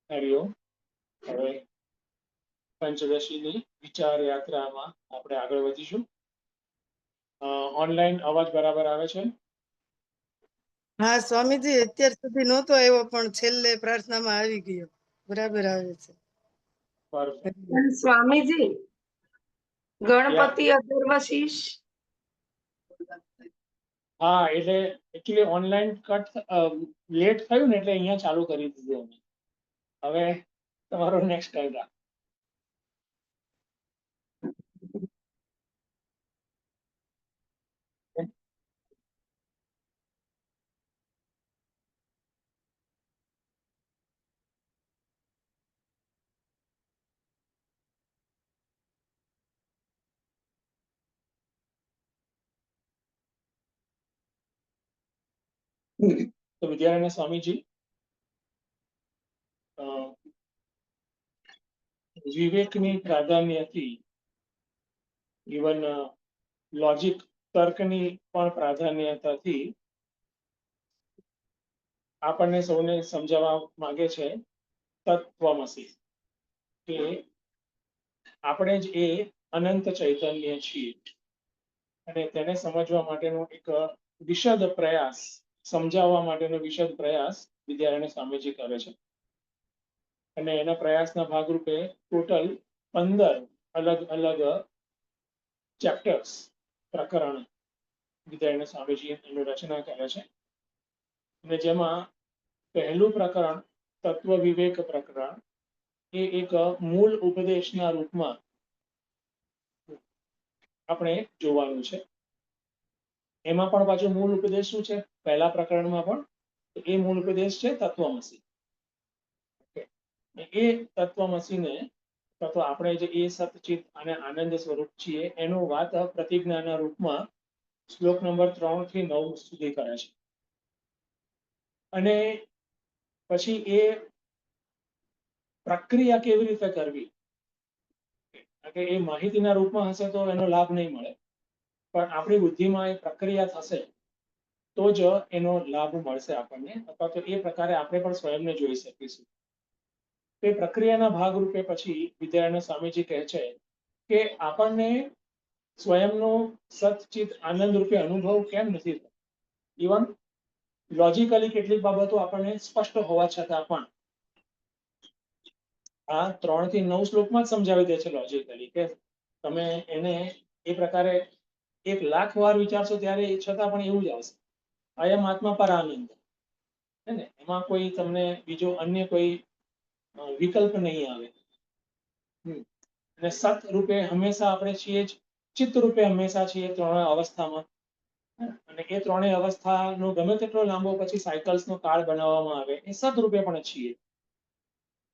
હરિઓમ. હવે પંચદશીની વિચાર યાત્રામાં આપણે આગળ વધીશું. ઓનલાઈન અવાજ બરાબર આવે છે? હા સ્વામીજી, અત્યાર સુધી નહોતો આવ્યો પણ છેલ્લે પ્રાર્થનામાં આવી ગયો, બરાબર આવે છે. સ્વામીજી, ગણપતિ અધર્વશીષ. હા, એટલે એકચ્યુઅલી ઓનલાઈન કટ લેટ થયું ને એટલે અહીંયા ચાલુ કરી દીધું અમે. હવે તમારો નેક્સ્ટ ટાઈમ રાખ. તો વિદ્યારાયણ સ્વામીજી વિવેકની પ્રાધાન્યથી ઇવન લોજિક તર્કની પણ પ્રાધાન્યતાથી આપણને સૌને સમજાવવા માંગે છે તત્વમસી, કે આપણે જ એ અનંત ચૈતન્ય છીએ અને તેને સમજવા માટેનો એક વિશદ પ્રયાસ, સમજાવવા માટેનો વિશદ પ્રયાસ વિદ્યારાયણ સ્વામીજી કરે છે. અને એના પ્રયાસના ભાગરૂપે ટોટલ 15 અલગ અલગ ચેપ્ટર્સ, પ્રકરણ વિદ્યારાયણ સ્વામીજી એની રચના કરે છે. અને જેમાં પહેલું પ્રકરણ તત્વ વિવેક પ્રકરણ એ એક મૂળ ઉપદેશના રૂપમાં આપણે જોવાનું છે. એમાં પણ પાછું મૂળ ઉપદેશ શું છે? પહેલા પ્રકરણમાં પણ એ મૂળ ઉપદેશ છે તત્વમસી. એ તત્વમસીને તત્વ આપણે જે એ સતચિત અને આનંદ સ્વરૂપ છીએ એનું વાત પ્રતિજ્ઞાના રૂપમાં શ્લોક નંબર 3 થી 9 સુધી કરે છે. અને પછી એ પ્રક્રિયા કેવી રીતે કરવી, કે એ માહિતીના રૂપમાં હશે તો એનો લાભ નહીં મળે, પણ આપણી બુદ્ધિમાં એ પ્રક્રિયા થશે તો જ એનો લાભ મળશે આપણને, અથવા તો એ પ્રકારે આપણે પણ સ્વયંને જોઈ શકીશું. તે પ્રક્રિયાના ભાગરૂપે પછી વિદ્યારાયણ સ્વામીજી કહે છે કે આપણને સ્વયંનો સતચિત આનંદ રૂપે અનુભવ કેમ નથી થતો. ઇવન લોજિકલી કેટલીક બાબતો આપણને સ્પષ્ટ હોવા છતાં પણ આ 3 થી 9 શ્લોકમાં જ સમજાવી દે છે લોજિકલી, કે તમે એને એ પ્રકારે 1,00,000 વાર વિચારશો ત્યારે છતાં પણ એવું જ આવશે. અયમ આત્મા પર આનંદ, હે ને? એમાં કોઈ તમને બીજો અન્ય કોઈ વિકલ્પ નહીં આવે. અને સત રૂપે હંમેશા આપણે છીએ જ, ચિત્ત રૂપે હંમેશા છીએ ત્રણેય અવસ્થામાં. અને એ ત્રણેય અવસ્થાનો ગમે તેટલો લાંબો પછી સાયકલ્સનો કાળ બનાવવામાં આવે, એ સત રૂપે પણ છીએ,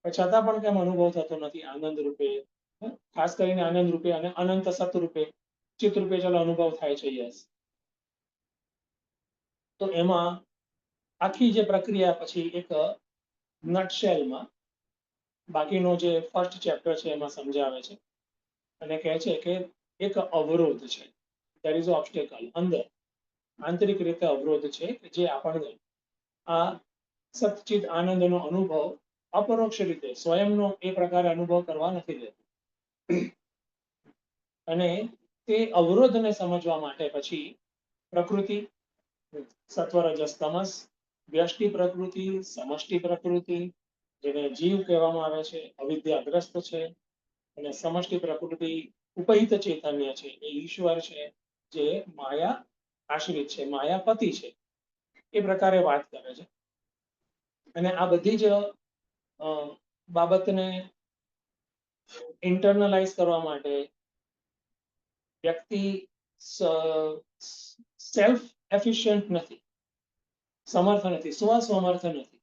છતાં પણ કેમ અનુભવ થતો નથી આનંદ રૂપે? ખાસ કરીને આનંદ રૂપે અને અનંત સત રૂપે, ચિત્ત રૂપે ચાલો અનુભવ થાય છે, યસ. તો એમાં આખી જે પ્રક્રિયા પછી એક નટશેલમાં બાકીનો જે ફર્સ્ટ ચેપ્ટર છે એમાં સમજાવે છે અને કહે છે કે એક અવરોધ છે, ધેર ઇઝ ઓબ્સ્ટેકલ અંદર, આંતરિક રીતે અવરોધ છે જે આપણને આ સચ્ચિત આનંદનો અનુભવ અપરોક્ષ રીતે સ્વયંનો એ પ્રકારે અનુભવ કરવા નથી દેતો. અને તે અવરોધને સમજવા માટે પછી પ્રકૃતિ, સત્વ રજસ તમસ, વ્યષ્ટિ પ્રકૃતિ, સમષ્ટિ પ્રકૃતિ, જેને જીવ કહેવામાં આવે છે, અવિદ્યાગ્રસ્ત છે, અને સમષ્ટિ પ્રકૃતિ ઉપહિત ચૈતન્ય છે, એ ઈશ્વર છે જે માયા આશ્રિત છે, માયાપતિ છે, એ પ્રકારે વાત કરે છે. અને આ બધી જ બાબતને ઇન્ટરનલાઇઝ કરવા માટે વ્યક્તિ સેલ્ફ એફિશિયન્ટ નથી, સમર્થ નથી, સ્વસમર્થ નથી.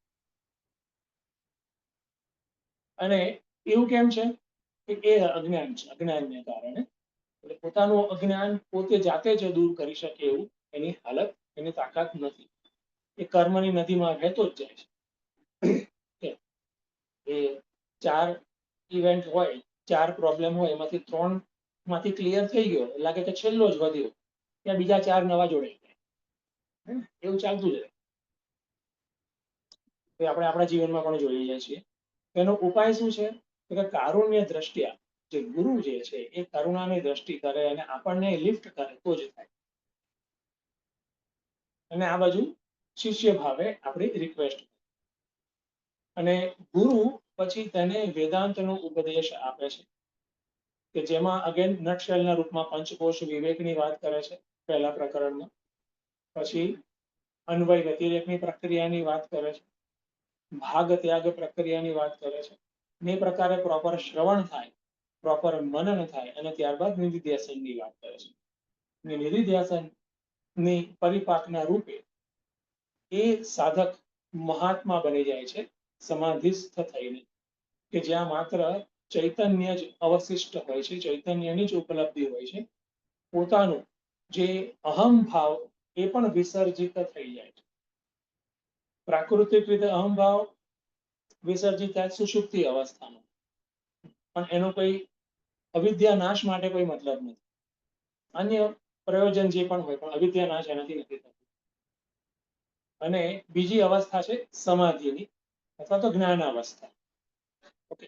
અને એવું કેમ છે કે એ અજ્ઞાન છે, અજ્ઞાનને કારણે. એટલે પોતાનું અજ્ઞાન પોતે જાતે જ દૂર કરી શકે એવું એની હાલત, એની તાકાત નથી. એ કર્મની નદીમાં વહેતો જ જાય છે. એ 4 ઇવેન્ટ હોય, 4 પ્રોબ્લેમ હોય, એમાંથી 3 માંથી ક્લિયર થઈ ગયો, લાગે કે છેલ્લો જ વધ્યો, ત્યાં બીજા 4 નવા જોડાઈ જાય. એવું ચાલતું જ રહે. એ આપણે આપણા જીવનમાં પણ જોઈએ છીએ છીએ. એનો ઉપાય શું છે? તો કે કારુણ્ય દ્રષ્ટિયા, જે ગુરુ જે છે એ કરુણાની દ્રષ્ટિ કરે અને આપણને લિફ્ટ કરે તો જ થાય. અને આ બાજુ શિષ્ય ભાવે આપણી રિક્વેસ્ટ, અને ગુરુ પછી તેને વેદાંતનો ઉપદેશ આપે છે, કે જેમાં અગેન નટશેલના રૂપમાં પંચકોશ વિવેકની વાત કરે છે પહેલા પ્રકરણમાં. પછી અન્વય વ્યતિરેકની પ્રક્રિયાની વાત કરે છે, ભાગ ત્યાગ પ્રક્રિયાની વાત કરે છે. એ પ્રકારે પ્રોપર શ્રવણ થાય, પ્રોપર મનન થાય, અને ત્યારબાદ નિધિધ્યાસનની વાત કરે છે. નિધિધ્યાસનની પરિપાકના રૂપે એ સાધક મહાત્મા બની જાય છે, સમાધિસ્થ થઈને, કે જ્યાં માત્ર ચૈતન્ય જ અવશિષ્ટ હોય છે, ચૈતન્યની જ ઉપલબ્ધિ હોય છે. પોતાનું જે અહમ ભાવ એ પણ વિસર્જિત થઈ જાય છે. પ્રાકૃતિક રીતે અહમ ભાવ વિસર્જિત થાય સુષુપ્તિ અવસ્થામાં, પણ એનો કોઈ અવિદ્યા નાશ માટે કોઈ મતલબ નથી. અન્ય પ્રયોજન જે પણ હોય, પણ અવિદ્યા નાશ એનાથી નથી થતો. અને બીજી અવસ્થા છે સમાધિની અથવા તો જ્ઞાન અવસ્થા. ઓકે,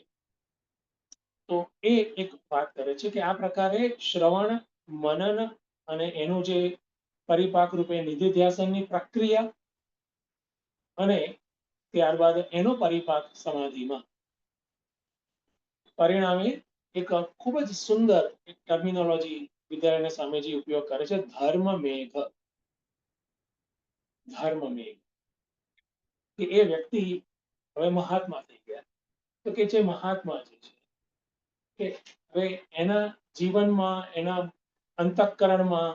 તો એ એક વાત કરે છે કે આ પ્રકારે શ્રવણ, મનન અને એનું જે પરિપાક રૂપે નિધિધ્યાસનની પ્રક્રિયા, અને ત્યારબાદ એનો પરિપાક સમાધિમાં, પરિણામે એક ખૂબ જ સુંદર એક ટર્મિનોલોજી વિદ્યારાયણ સ્વામીજી ઉપયોગ કરે છે, ધર્મ મેઘ. ધર્મ મેઘ, કે એ વ્યક્તિ હવે મહાત્મા થઈ ગયા. તો કે જે મહાત્મા જે છે કે હવે એના જીવનમાં, એના અંતઃકરણમાં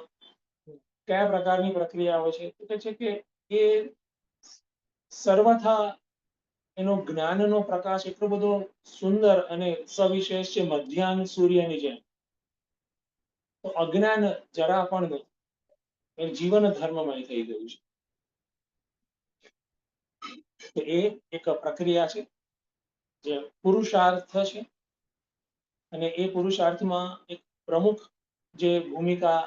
કયા પ્રકારની પ્રક્રિયાઓ છે? તો કે છે કે એ સર્વથા એનો જ્ઞાનનો પ્રકાશ એટલો બધો સુંદર અને સવિશેષ છે, મધ્યાહન સૂર્યની જેમ. તો અજ્ઞાન જરા પણ એ જીવન ધર્મમય થઈ ગયું છે. તો એ એક પ્રક્રિયા છે જે પુરુષાર્થ છે, અને એ પુરુષાર્થમાં એક પ્રમુખ જે ભૂમિકા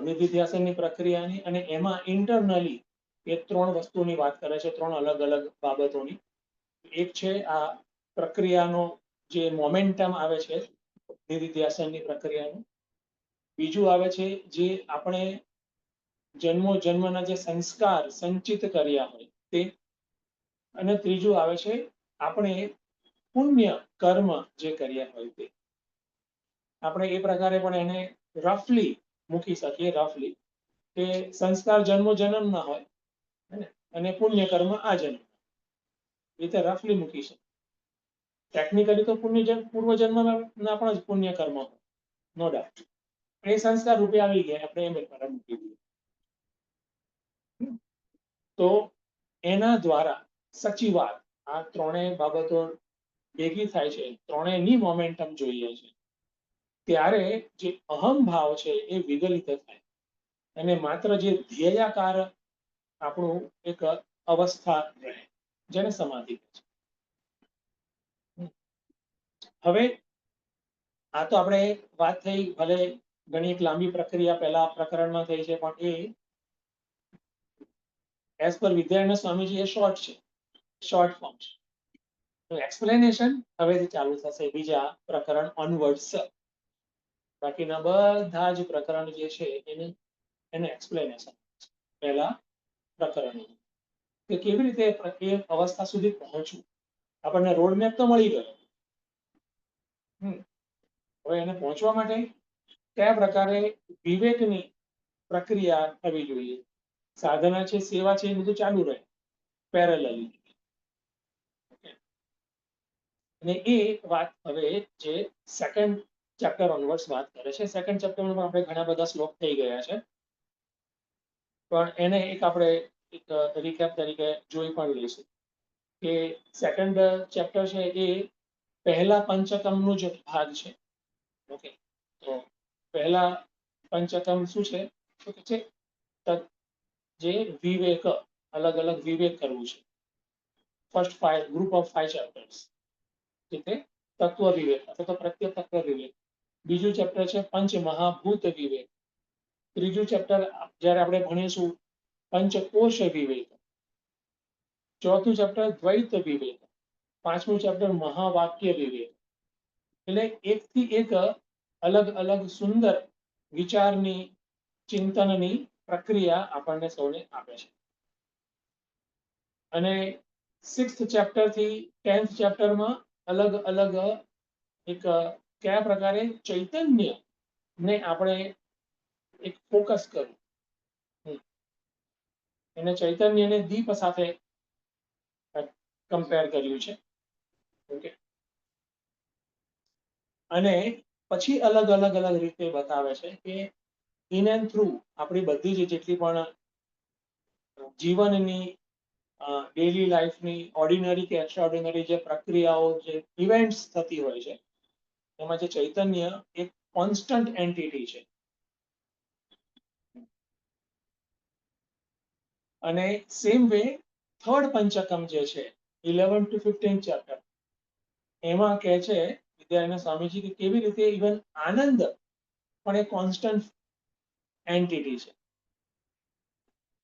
નિધિધ્યાસનની પ્રક્રિયાની, અને એમાં ઇન્ટરનલી એ 3 વસ્તુની વાત કરે છે, 3 અલગ અલગ બાબતોની. એક છે આ પ્રક્રિયાનો જે મોમેન્ટમ આવે છે નિધિધ્યાસનની પ્રક્રિયાનું. બીજું આવે છે જે આપણે જન્મો જન્મના જે સંસ્કાર સંચિત કર્યા હોય તે. અને ત્રીજું આવે છે આપણે પુણ્ય કર્મ જે કર્યા હોય તે. આપણે એ પ્રકારે પણ એને રફલી મૂકી શકીએ, રફલી, કે સંસ્કાર જન્મો જન્મના હોય અને પુણ્ય કર્મ આ જન્મ, રીતે રફલી મૂકી શકીએ. ટેકનિકલી તો પૂર્વજન્મના પણ જ પુણ્ય કર્મ હોય, નો ડાઉટ. એ સંસ્કાર રૂપે આવી ગયા, આપણે એમ એક મૂકી દઈએ. તો એના દ્વારા સચિવાત, આ 3 બાબતો ભેગી થાય છે, 3ની મોમેન્ટમ જોઈએ છે, ત્યારે જે અહમ ભાવ છે એ વિગલિત થાય, અને માત્ર જે ધ્યેયાકાર આપણું એક અવસ્થા રહે, જેને સમાધિ કહે છે. હવે આ તો આપણે વાત થઈ, ભલે ઘણી એક લાંબી પ્રક્રિયા પહેલા પ્રકરણમાં થઈ છે, પણ એ એઝ પર વિદ્યારાયણ સ્વામીજી એ શોર્ટ છે, શોર્ટ ફોર્મ છે. તો એક્સપ્લેનેશન હવેથી ચાલુ થશે બીજા પ્રકરણ ઓનવર્ડ્સ. બાકીના બધા જ પ્રકરણ જે છે એને એક્સપ્લેનેશન પહેલા પ્રકરણ, કે કેવી રીતે એ અવસ્થા સુધી પહોંચવું. આપણને રોડમેપ તો મળી ગયો. હવે એને પહોંચવા માટે કયા પ્રકારે વિવેકની પ્રક્રિયા થવી જોઈએ. સાધના છે, સેવા છે, એ બધું ચાલુ રહે પેરેલલી. અને એ વાત હવે જે સેકન્ડ ચેપ્ટર ઓનવર્ડ્સ વાત કરે છે. સેકન્ડ ચેપ્ટરમાં આપણે ઘણા બધા શ્લોક થઈ ગયા છે, પણ એને એક આપણે એક રિકેપ તરીકે જોઈ પણ લઈશું કે સેકન્ડ ચેપ્ટર છે એ પહેલા પંચકમનું જ ભાગ છે. ઓકે, તો પહેલા પંચકમ શું છે? તો કે છે જે વિવેક, અલગ અલગ વિવેક કરવું છે. ફર્સ્ટ 5 ગ્રુપ ઓફ 5 ચેપ્ટર્સ, તત્વ વિવેક અથવા તો પ્રત્યે તત્વ વિવેક, બીજું ચેપ્ટર છે પંચ મહાભૂત વિવેક. ત્રીજું ચેપ્ટર જ્યારે આપણે ભણીશું પંચકોશ વિવેક. ચોથું ચેપ્ટર દ્વૈત વિવેક. પાંચમું ચેપ્ટર મહાવાક્ય વિવેક. એટલે એકથી એક અલગ અલગ સુંદર વિચારની ચિંતનની પ્રક્રિયા આપણને સૌને આપે છે. અને 6th ચેપ્ટર થી 10th ચેપ્ટરમાં અલગ અલગ એક કયા પ્રકારે ચૈતન્ય ને આપણે એક ફોકસ કરવું, એને ચૈતન્યને દીપ સાથે કમ્પેર કર્યું છે. ઓકે, અને પછી અલગ અલગ અલગ રીતે બતાવે છે કે ઇન એન્ડ થ્રુ આપણી બધી જ જેટલી પણ જીવનની ડેલી લાઈફની ઓર્ડિનરી કે એક્સ્ટ્રાઓર્ડિનરી જે પ્રક્રિયાઓ જે ઇવેન્ટ્સ થતી હોય છે એમાં જે ચૈતન્ય એક કોન્સ્ટન્ટ એન્ટિટી છે. અને સેમ વે થર્ડ પંચકમ જે છે 11 to 15 ચેપ્ટર, એમાં કહે છે વિદ્યારાયણ સ્વામીજી કે કેવી રીતે ઇવન આનંદ પણ એક કોન્સ્ટન્ટ એન્ટિટી છે.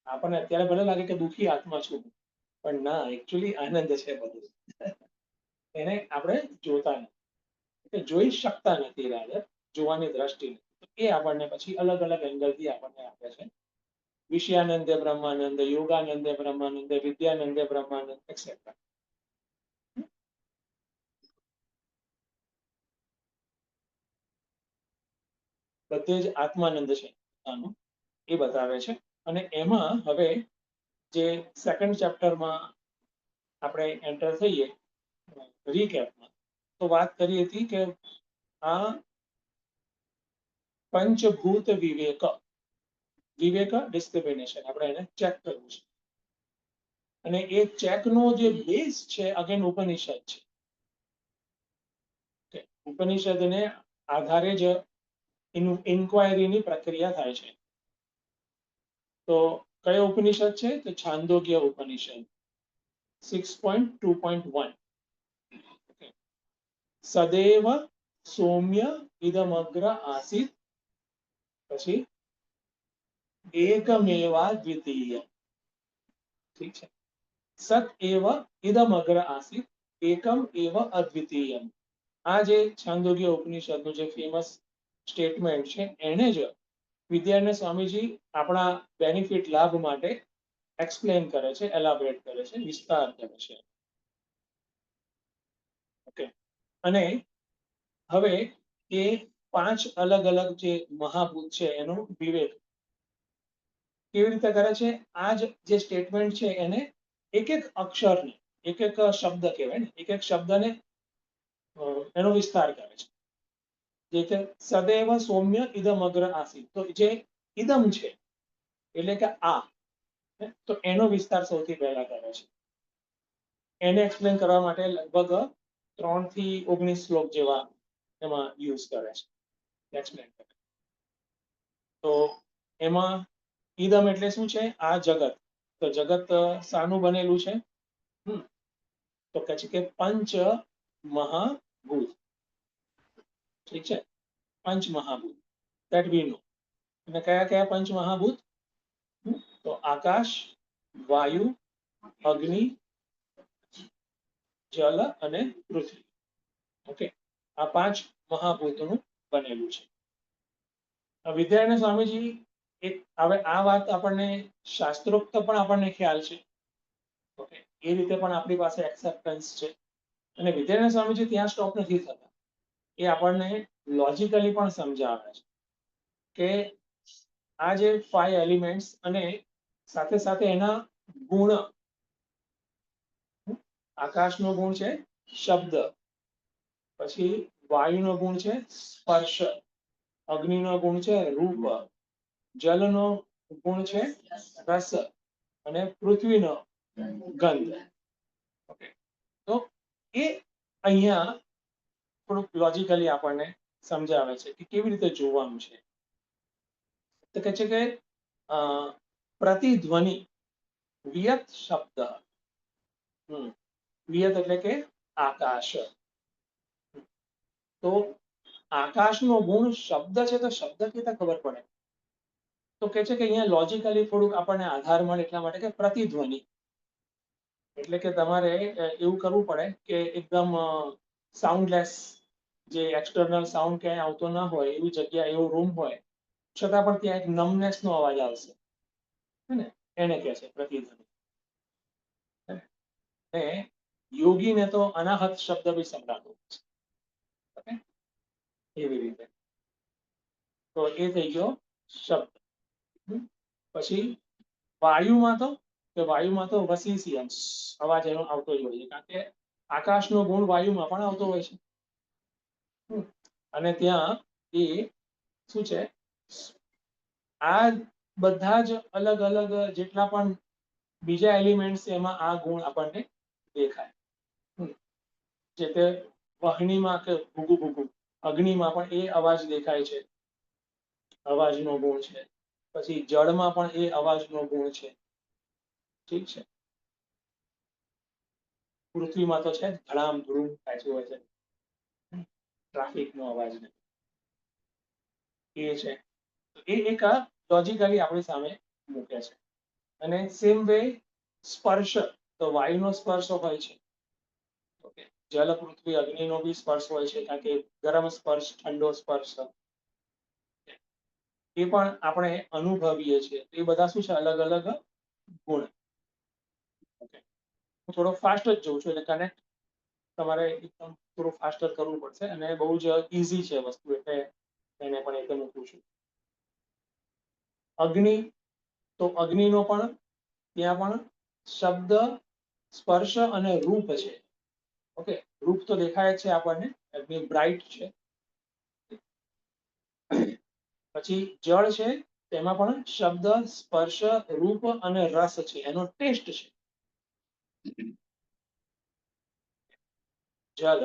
આપણને અત્યારે ભલે લાગે કે દુઃખી આત્મા છું, પણ ના, એકચ્યુઅલી આનંદ છે બધું. એને આપણે જોતા નથી, જોઈ શકતા નથી, રાધર જોવાની દ્રષ્ટિ નથી. એ આપણને પછી અલગ અલગ એંગલથી આપણને આપે છે. વિષયાનંદે બ્રહ્માનંદ, યોગાનંદે બ્રહ્માનંદ, વિદ્યાનંદે બ્રહ્માનંદ એક્સેટ્રા. બધે જ આત્માનંદ છે આનું, એ બતાવે છે. અને એમાં હવે જે સેકન્ડ ચેપ્ટરમાં આપણે એન્ટર થઈએ રીકેપમાં, તો વાત કરી હતી કે આ પંચભૂત વિવેક, વિવેક ડિસ્ક્રિમિનેશન આપણે એને ચેક કરવું છે. અને એ ચેકનો જે બેઝ છે અગેન ઉપનિષદ છે. ઉપનિષદને આધારે જ ઇન્ક્વાયરીની પ્રક્રિયા થાય છે. તો કયો ઉપનિષદ છે? તો છાંદોગ્ય ઉપનિષદ 6.2.1. સદેવ સૌમ્ય ઇદમગ્ર આસિત, પછી એકમેવા દ્વિતીય. ઠીક છે. સત એવ ઇદમગ્ર આસિત એકમ એવ અદ્વિતીયમ. આ જે છાંદોગ્ય ઉપનિષદનું જે ફેમસ સ્ટેટમેન્ટ છે એને જ વિદ્યારાયણ સ્વામીજી આપણા બેનિફિટ લાભ માટે એક્સપ્લેન કરે છે, એલાબરેટ કરે છે, વિસ્તાર કરે છે. ઓકે, અને હવે એ પાંચ અલગ અલગ જે મહાભૂત છે એનો વિવેક કેવી રીતે કરે છે? આ જે સ્ટેટમેન્ટ છે એને એક એક અક્ષરને, એક એક શબ્દ કહેવાય ને, એક એક શબ્દને એનો વિસ્તાર કરે છે. જે છે સદૈવ સૌમ્ય ઇદમગ્ર આસિત, તો જે ઇદમ છે એટલે કે આ, તો એનો વિસ્તાર સૌથી પહેલા કરે છે. એને એક્સપ્લેન કરવા માટે લગભગ 3 થી 19 શ્લોક જેવા એમાં યુઝ કરે છે, એક્સપ્લેન કરે. તો એમાં ઇદમ એટલે શું છે? આ જગત. તો જગત શાનું બનેલું છે? તો કહે છે કે પંચ મહાભૂત. ઠીક છે, પંચ મહાભૂત, that we know. અને કયા કયા પંચ મહાભૂત? તો આકાશ, વાયુ, અગ્નિ, જલ અને પૃથ્વી. ઓકે, આ પાંચ મહાભૂતોનું બનેલું છે. વિદ્યારાયણ સ્વામીજી એક, હવે આ વાત આપણને શાસ્ત્રોક્ત પણ આપણને ખ્યાલ છે. ઓકે, એ રીતે પણ આપણી પાસે એક્સેપ્ટન્સ છે. અને વિદ્યારાયણ સ્વામીજી ત્યાં સ્ટોપ નથી થતા, એ આપણને લોજિકલી પણ સમજાવે છે કે આ જે 5 એલિમેન્ટ્સ અને સાથે સાથે એના ગુણ, આકાશનો ગુણ છે શબ્દ, પછી વાયુનો ગુણ છે સ્પર્શ, અગ્નિનો ગુણ છે રૂપ, જલનો ગુણ છે રસ, અને પૃથ્વીનો ગંધ. ઓકે, તો એ અહીંયા થોડુંક લોજિકલી આપણને સમજાવે છે કે કેવી રીતે જોવાનું છે. તો કહે છે કે પ્રતિધ્વનિ વિયત શબ્દ, વિયત એટલે કે આકાશ. તો આકાશનો ગુણ શબ્દ છે તો શબ્દ કેતા ખબર પડે? તો કે છે કે અહીંયા લોજિકલી થોડુંક આપણને આધાર મળે એટલા માટે કે પ્રતિધ્વનિ, એટલે કે તમારે એવું કરવું પડે કે એકદમ સાઉન્ડલેસ, જે એક્સટર્નલ સાઉન્ડ ક્યાંય આવતો ના હોય એવી જગ્યા, એવો રૂમ હોય છતાં પણ ત્યાં એક નમનેસ નો અવાજ આવશે, હે ને, એને કહે છે પ્રતિધ્વનિ. ને યોગીને તો અનાહત શબ્દ બી સંભળાતો છે. ઓકે? એવી રીતે તો એ થઈ ગયો શબ્દ. પછી વાયુમાં તો વસીસિયમ અવાજ એનો આવતો જ હોય છે, કારણ કે આકાશનો ગુણ વાયુમાં પણ આવતો હોય છે. અને ત્યાં એ શું છે, આ બધા જ અલગ અલગ જેટલા પણ બીજા એલિમેન્ટ્સ એમાં આ ગુણ આપણને દેખાય. જે તે વહણીમાં કે ભૂગુ ભૂગુ અગ્નિમાં પણ એ અવાજ દેખાય છે, અવાજનો ગુણ છે. પછી જળમાં પણ એ અવાજનો ગુણ છે. ઠીક છે. પૃથ્વીમાં તો છે ધડામ ધૂમ થાય હોય છે, ટ્રાફિકનો અવાજ ને એ છે. એ એક લોજિકલી આપણી સામે મૂકે છે. અને સેમ વે સ્પર્શ, તો વાયુનો સ્પર્શ હોય છે. ઓકે, જલ પૃથ્વી અગ્નિનો બી સ્પર્શ હોય છે, કારણ કે ગરમ સ્પર્શ, ઠંડો સ્પર્શ એ પણ આપણે અનુભવીએ છીએ. એ બધા શું છે, અલગ અલગ ગુણ. ઓકે, હું થોડો ફાસ્ટ જ જોઉં છું, એટલે કનેક્ટ તમારે એકદમ થોડું ફાસ્ટ જ કરવું પડશે, અને બહુ જ ઇઝી છે વસ્તુ, એટલે એને પણ એકદમ મૂકું છું. અગ્નિ, તો અગ્નિનો પણ ત્યાં પણ શબ્દ, સ્પર્શ અને રૂપ છે. ઓકે, રૂપ તો દેખાય છે આપણને, અગ્નિ બ્રાઇટ છે. પછી જળ છે, તેમાં પણ શબ્દ, સ્પર્શ, રૂપ અને રસ છે, એનો ટેસ્ટ છે. જલ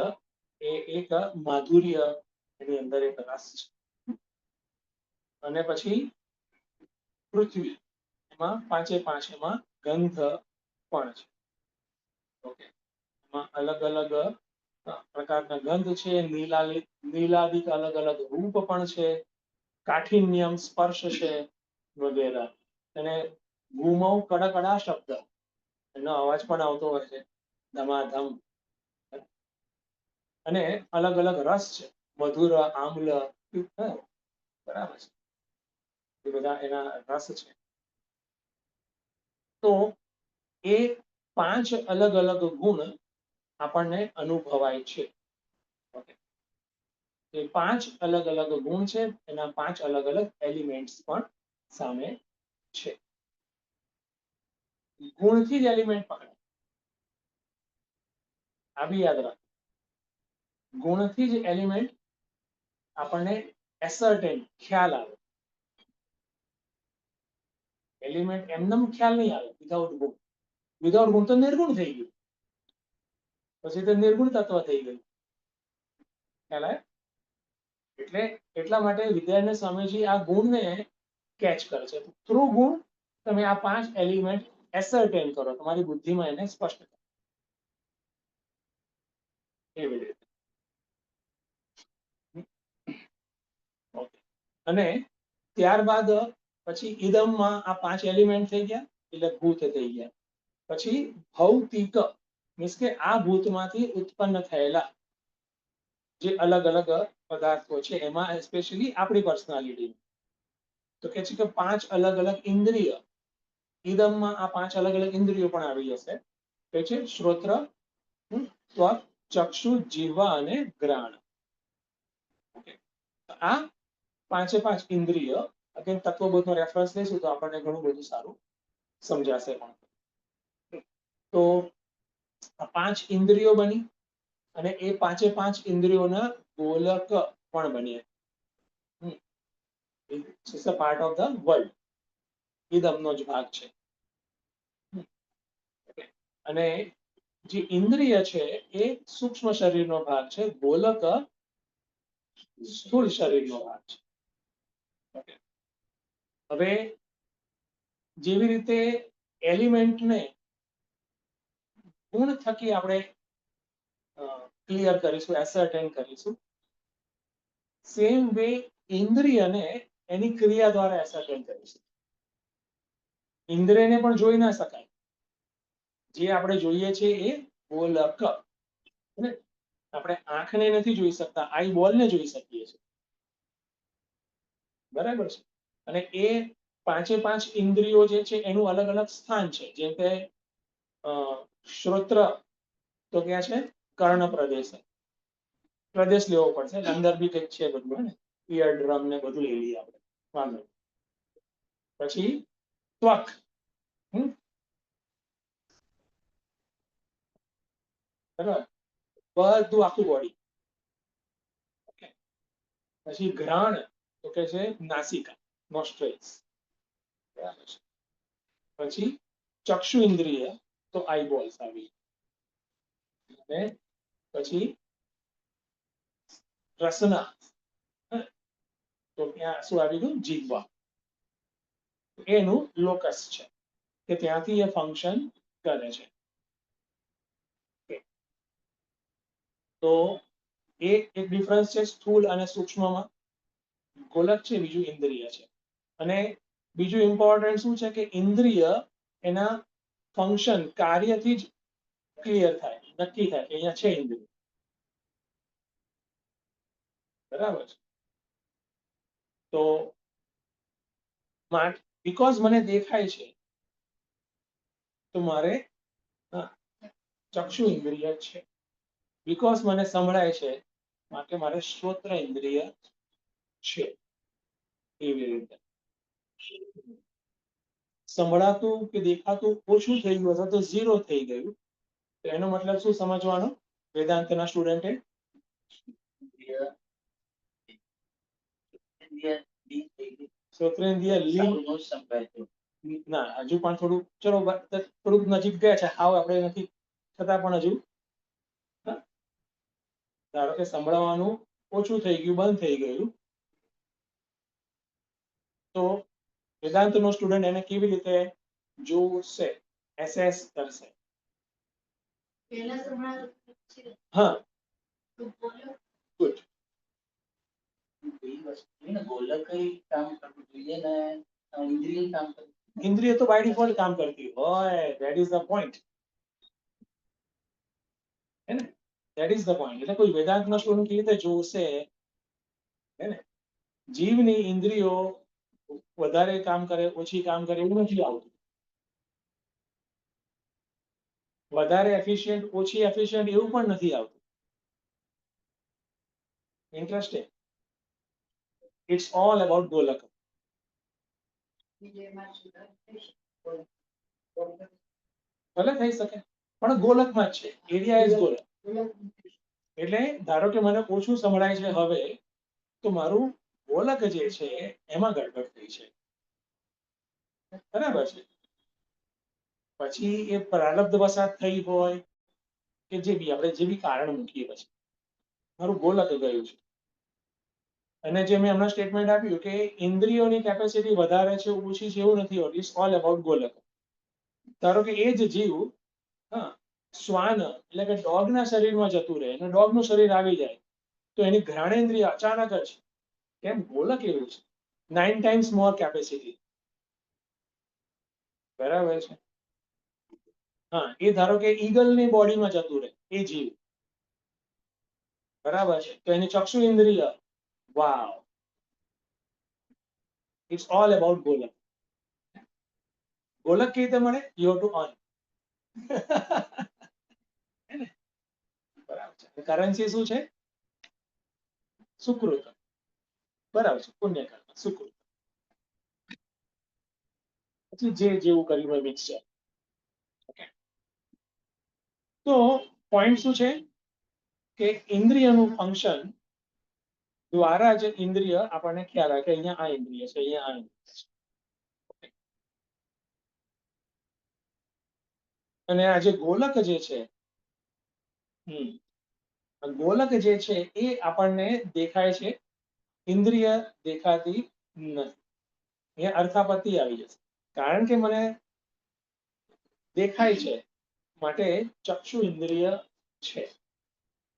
એ એક માધુર્ય, એની અંદર એક રસ છે. અને પછી પૃથ્વી, એમાં પાંચે પાંચ, એમાં ગંધ પણ છે. ઓકે, એમાં અલગ અલગ પ્રકારના ગંધ છે, નીલાદિક અલગ અલગ રૂપ પણ છે, કાઠિન્યમ સ્પર્શ છે વગેરે. અને ગુમો કડકડા શબ્દ, એનો અવાજ પણ આવતો હોય છે, ધમાધમ. અને અલગ અલગ રસ છે, મધુર, આમ્લ, બરાબર છે, એ બધા એના રસ છે. તો એ પાંચ અલગ અલગ ગુણ આપણને અનુભવાય છે. એ પાંચ અલગ અલગ ગુણ છે, એના પાંચ અલગ અલગ એલિમેન્ટ્સ પણ સામે છે. ગુણથી જ એલિમેન્ટ પકડાય, આ બી યાદ રાખ. ગુણથી જ એલિમેન્ટ આપણને એસર્ટેન ખ્યાલ આવે. એલિમેન્ટ એમનેમ ખ્યાલ નહીં આવે વિધાઉટ ગુણ. વિધાઉટ ગુણ તો નિર્ગુણ થઈ ગયું, પછી તો નિર્ગુણ તત્વ થઈ ગયું. ખ્યાલ આવે? એટલે એટલા માટે વિદ્યારણ્ય સ્વામીજી આ ગુણને કેચ કરે છે. થ્રુ ગુણ તમે આ પાંચ એલિમેન્ટ એસર્ટેન કરો, તમારી બુદ્ધિમાં એને સ્પષ્ટ કરો. એવી રીતે. અને ત્યારબાદ પછી ઇદમમાં આ પાંચ એલિમેન્ટ થઈ ગયા, એટલે ભૂત થઈ ગયા. પછી ભૌતિક, મીન્સ કે આ ભૂતમાંથી ઉત્પન્ન થયેલા જે અલગ અલગ પદાર્થો છે, એમાં એસ્પેશિયલી આપણી પર્સનાલિટી. તો કે છે કે પાંચ અલગ અલગ ઇન્દ્રિય, ઇદમમાં આ પાંચ અલગ અલગ ઇન્દ્રિયો પણ આવી જશે. કે છે શ્રોત્ર, ત્વક, ચક્ષુ, જીહ્વા અને ઘ્રાણ. આ પાંચે પાંચ ઇન્દ્રિય, again તત્વબોધનો રેફરન્સ લઈશું તો આપણને ઘણું બધું સારું સમજાશે. પણ તો આ પાંચ ઇન્દ્રિયો બની, અને એ પાંચે પાંચ ઇન્દ્રિયોના ગોલક પણ બન્યા. It's a part of the world, ઇદમનો જ ભાગ છે. અને જે ઇન્દ્રિય છે એ સૂક્ષ્મ શરીરનો ભાગ છે, ગોલક સ્થૂળ શરીરનો ભાગ છે. હવે જેવી રીતે એલિમેન્ટને ગુણ થકી આપણે ક્લિયર કરીશું, એસર્ટેન કરીશું, સેમ વે ઇન્દ્રિયને એની ક્રિયા દ્વારા એસર્ટેન કરી છે. ઇન્દ્રિયને પણ જોઈ ના શકાય. જે આપણે જોઈએ છે એ ગોલક, ને આપણે આંખને નથી જોઈ શકતા, આઈ બોલને જોઈ શકીએ છીએ. બરાબર છે. અને એ પાંચે પાંચ ઇન્દ્રિયો જે છે એનું અલગ અલગ સ્થાન છે. જેમ કે શ્રોત્ર તો ક્યાં છે? કર્ણ પ્રદેશ લેવો પડશે. અંદર બી કંઈક છે બધું, ને ઇયર ડ્રમ ને બધું લઈ લઈએ આપણે, વાંધો નહીં. પછી ત્વક, બરાબર, બધું આખું બોડી. પછી ઘ્રાણ તો કે છે નાસિકા, નોસ્ટ્રેલ્સ. બરાબર છે. પછી ચક્ષુ ઇન્દ્રિય તો આઈબોલ્સ આવી. અને પછી રસના, તો ત્યાં શું આવી ગયું? જીહ્વા. એનું લોકસ છે કે ત્યાંથી એ ફંક્શન કરે છે. તો એક ડિફરન્સ છે સ્થૂળ અને સૂક્ષ્મમાં. ગોલક છે, બીજું ઇન્દ્રિય છે. અને બીજું ઇમ્પોર્ટન્ટ શું છે કે ઇન્દ્રિય એના ફંક્શન, કાર્યથી જ ક્લિયર થાય, નક્કી થાય કે અહીંયા છે ઇન્દ્રિય. બરાબર છે. તો બીકોઝ મને દેખાય છે તો મારે ચક્ષુ ઇન્દ્રિય છે. બીકોઝ મને સંભળાય છે માટે મારે શ્રોત્ર ઇન્દ્રિય છે. એવી રીતે સંભળાતું કે દેખાતું ઓછું થઈ ગયું અથવા તો ઝીરો થઈ ગયું, તો એનો મતલબ શું સમજવાનો વેદાંતના સ્ટુડન્ટે? શ્રોત્રેન્દ્રિય ના, હજુ પણ થોડું, ચલો થોડુંક નજીક ગયા છે, હાવ આપણે નથી છતાં પણ હજુ ધારો કે સંભળાવાનું ઓછું થઈ ગયું, બંધ થઈ ગયું, તો વેદાંતનો સ્ટુડન્ટ એને કેવી રીતે જોશે, એસેસ કરશે? હા, ગુડ. ઇન્દ્રિય તો બાય ડિફોલ્ટ કામ કરતી હોય. That is the point. હે ને? That is the point. એટલે કોઈ વેદાંતનો સ્ટુડન્ટ કેવી રીતે જોશે? હે ને? જીવની ઇન્દ્રિયો વધારે કામ કરે, ઓછી કામ કરે એવું નથી આવતું. વધારે એફિશિયન્ટ, ઓછી એફિશિયન્ટ એવું પણ નથી આવતું. ઇન્ટરેસ્ટિંગ. ઇટ્સ ઓલ અબાઉટ ગોલક. ભલે થઈ શકે, પણ ગોલકમાં જ છે. એરિયા ઇઝ ગોલક. એટલે ધારો કે મને ઓછું સંભળાય છે હવે, તો મારું ગોલક જે છે એમાં ગડબડ થઈ છે. બરાબર છે. પછી એ પ્રારબ્ધ વસાત થઈ હોય કે જે બી, આપણે જે બી કારણ મૂકીએ, પછી મારું ગોલક ગયું છે. અને જે મેં હમણાં સ્ટેટમેન્ટ આપ્યું કે ઇન્દ્રિયોની કેપેસિટી વધારે છે, ઓછી છે, એવું નથી હોતું. ઇટ્સ ઓલ અબાઉટ ગોલક. ધારો કે એ જ જીવ શ્વાન એટલે કે ડોગના શરીરમાં જતું રહે અને ડોગનું શરીર આવી જાય, તો એની ઘ્રાણેન્દ્રિય અચાનક જ, કેમ? ગોલક એવું છે, 9 times મોર કેપેસિટી. બરાબર છે. હા, એ ધારો કે ઈગલની બોડીમાં જતું રહે, એ જીવ, બરાબર છે, તો એની ચક્ષુ ઇન્દ્રિય, વાવ, ઇટ્સ ઓલ અબાઉટ ગોલક. ગોલક કેવી રીતે મળે? You have to earn. બરાબર છે. કરન્સી શું છે? સુકૃત. બરાબર છે, પુણ્ય કર્મ, સુકૃત. પછી જે જેવું કર્યું હોય મિક્સચર. તો પોઈન્ટ શું છે કે ઇન્દ્રિયનું ફંક્શન દ્વારા જે ઇન્દ્રિય આપણને ખ્યાલ આવે કે અહીંયા આ ઇન્દ્રિય છે, અહીંયા આ ઇન્દ્રિય છે. અને આ જે ગોલક જે છે, ગોલક જે છે એ આપણને દેખાય છે, ઇન્દ્રિય દેખાતી નથી. અહીંયા અર્થાપત્તિ આવી જશે. કારણ કે મને દેખાય છે માટે ચક્ષુ ઇન્દ્રિય છે,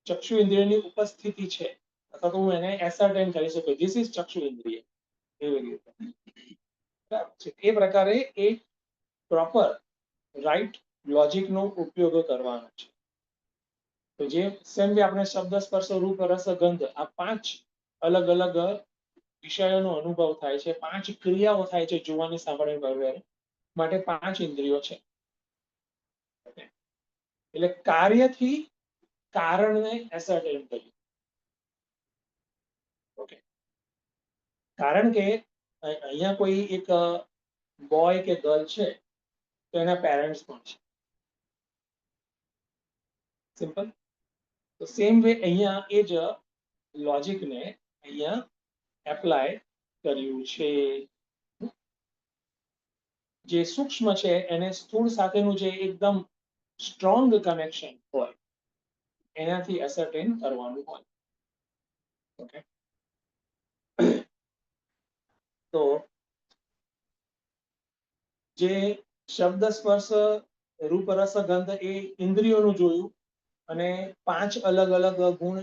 ચક્ષુ ઇન્દ્રિયની ઉપસ્થિતિ છે. અથવા તો હું એને એસર્ટેન કરી શકું ધીસ ઇઝ ચક્ષુ ઇન્દ્રિય એવી રીતે. બરાબર છે. એ પ્રકારે એક પ્રોપર રાઈટ લોજિકનો ઉપયોગ કરવાનો છે. તો જે સેમ બી આપણે શબ્દ સ્પર્શ રૂપ રસ ગંધ આ 5 અલગ અલગ વિષયોનો અનુભવ થાય છે, 5 ક્રિયાઓ થાય છે જોવાની સાંભળવાની વગેરે માટે 5 ઇન્દ્રિયો છે. એટલે કાર્યથી કારણને એસર્ટેન કર્યું. ઓકે, કારણ કે અહીંયા કોઈ એક બોય કે ગર્લ છે તો એના પેરેન્ટ્સ પણ છે. સિમ્પલ. તો સેમ વે અહીંયા એ જ લોજિકને અહીંયા એપ્લાય કર્યું છે. જે સૂક્ષ્મ છે એને સ્થૂળ સાથેનું જે એકદમ સ્ટ્રોંગ કનેક્શન હોય એનાથી એસર્ટેન કરવાનું હોય. ઓકે, તો જે શબ્દ સ્પર્શ રૂપ રસ ગંધ એ ઇન્દ્રિયોનું જોયું અને 5 અલગ અલગ ગુણ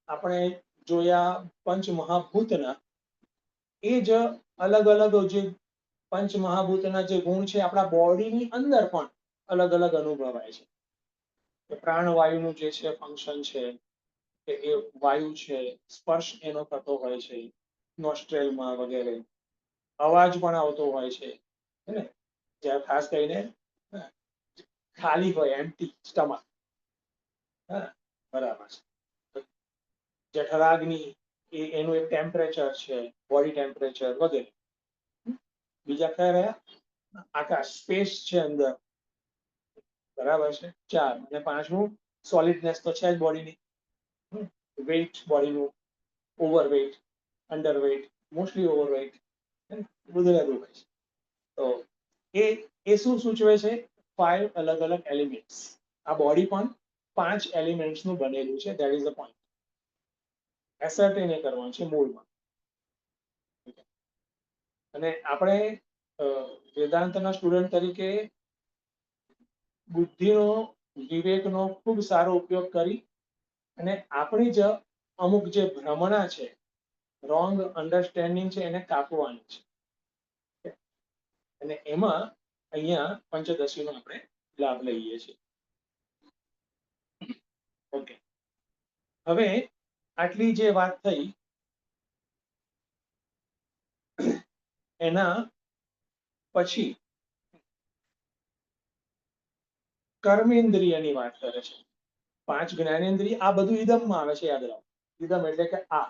આપણે જોયા પંચ મહાભૂતના. એ જ અલગ અલગ જે પંચ મહાભૂતના જે ગુણ છે આપણા બોડીની અંદર પણ અલગ અલગ અનુભવાય છે. પ્રાણવાયુનું જે છે ફંક્શન છે કે એ વાયુ છે, સ્પર્શ એનો થતો હોય છે નોસ્ટ્રેલમાં વગેરે, અવાજ પણ આવતો હોય છે ને, જ્યાં ખાસ કરીને ખાલી હોય એમ્પ્ટી સ્ટમક. હા, બરાબર છે. જઠરાગ્નિ એનું એક ટેમ્પરેચર છે, બોડી ટેમ્પરેચર વગેરે. બીજા કયા રહ્યા? આકાશ, સ્પેસ છે અંદર, બરાબર છે 4. અને 5મું સોલિડનેસ તો છે જ બોડીની, વેઇટ બોડીનું, ઓવરવેઇટ, અંડરવેઇટ, મોસ્ટલી ઓવરવેઇટ, બધું હોય છે. તો એ શું સૂચવે છે? 5 અલગ અલગ એલિમેન્ટ્સ. આ બોડી પણ 5 એલિમેન્ટ્સનું બનેલું છે. That is the point. Ascertain એ કરવાનું છે મૂળમાં. અને આપણે વેદાંતના સ્ટુડન્ટ તરીકે બુદ્ધિનો, વિવેકનો ખૂબ સારો ઉપયોગ કરી અને આપણી જ અમુક જે ભ્રમણા છે, રોંગ અન્ડરસ્ટેન્ડિંગ છે એને કાપવાની છે. અને એમાં અહીંયા પંચદશીનો આપણે લાભ લઈએ છીએ. ઓકે, હવે આટલી જે વાત થઈ એના પછી કર્મેન્દ્રિયની વાત કરે છે. 5 જ્ઞાનેન્દ્રિય, આ બધું ઇદમમાં આવે છે, યાદ રાખો. ઇદમ એટલે કે આ,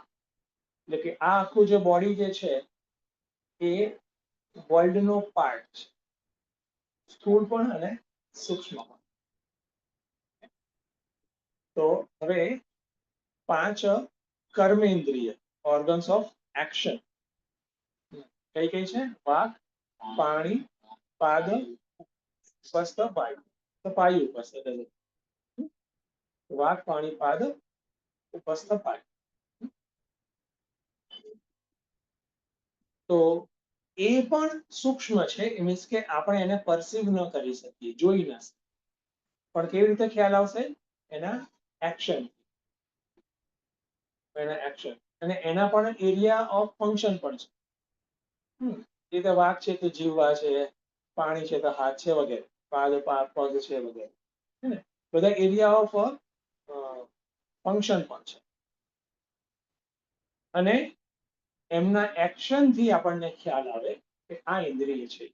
એટલે કે આ આખું જે બોડી જે છે એ વર્લ્ડનો પાર્ટ છે, સ્થૂળ પણ અને સૂક્ષ્મ પણ. તો હવે 5 કર્મેન્દ્રિય, ઓર્ગન્સ ઓફ એક્શન કઈ કઈ છે? વાક, પાણી, પાદ, ઉપસ્થ, પાયુ. તો પાયુ ઉપસ્થ, વાક, પાણી, પાદ, ઉપસ્થ, પાયુ. તો એ પણ સૂક્ષ્મ છે, મીન્સ કે આપણે એને પરસીવ ન કરી શકીએ, જોઈ ના શકીએ. પણ કેવી રીતે ખ્યાલ આવશે? એના એક્શન. અને એના પણ એરિયા ઓફ ફંક્શન પણ છે. રીતે વાક છે તો જીવવા છે, પાણી છે તો હાથ છે વગેરે, પાદ પગ છે વગેરે, બધા એરિયા ઓફ ફંક્શન પણ છે. અને એમના એક્શનથી આપણને ખ્યાલ આવે કે આ ઇન્દ્રિય છે.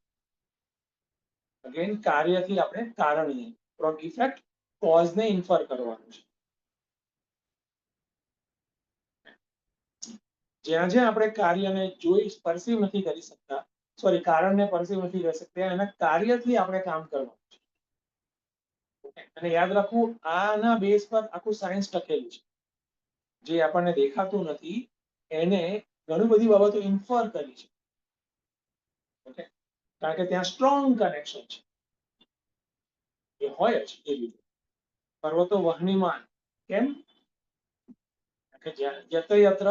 અગેન કાર્યથી આપણે કારણને, ફ્રોમ ઇફેક્ટ કોઝને ઇન્ફર કરવાનું છે. જ્યાં જ્યાં આપણે કાર્યને જોઈ પરસીવ નથી કરી શકતા, સોરી, કારણને પરસીવ નથી કરી શકતા, એના કાર્યથી આપણે કામ કરવાનું છે. અને યાદ રાખવું, આના બેઝ પર આખું સાયન્સ ટકેલું છે. જે આપણને દેખાતું નથી એને ઘણી બધી બાબતો ઇન્ફર કરી છે. ઓકે, કારણ કે ત્યાં સ્ટ્રોંગ કનેક્શન છે. એ હોય જ એ રીતે. પર્વતો વહનીમાન, કેમ? કે યત્ર યત્ર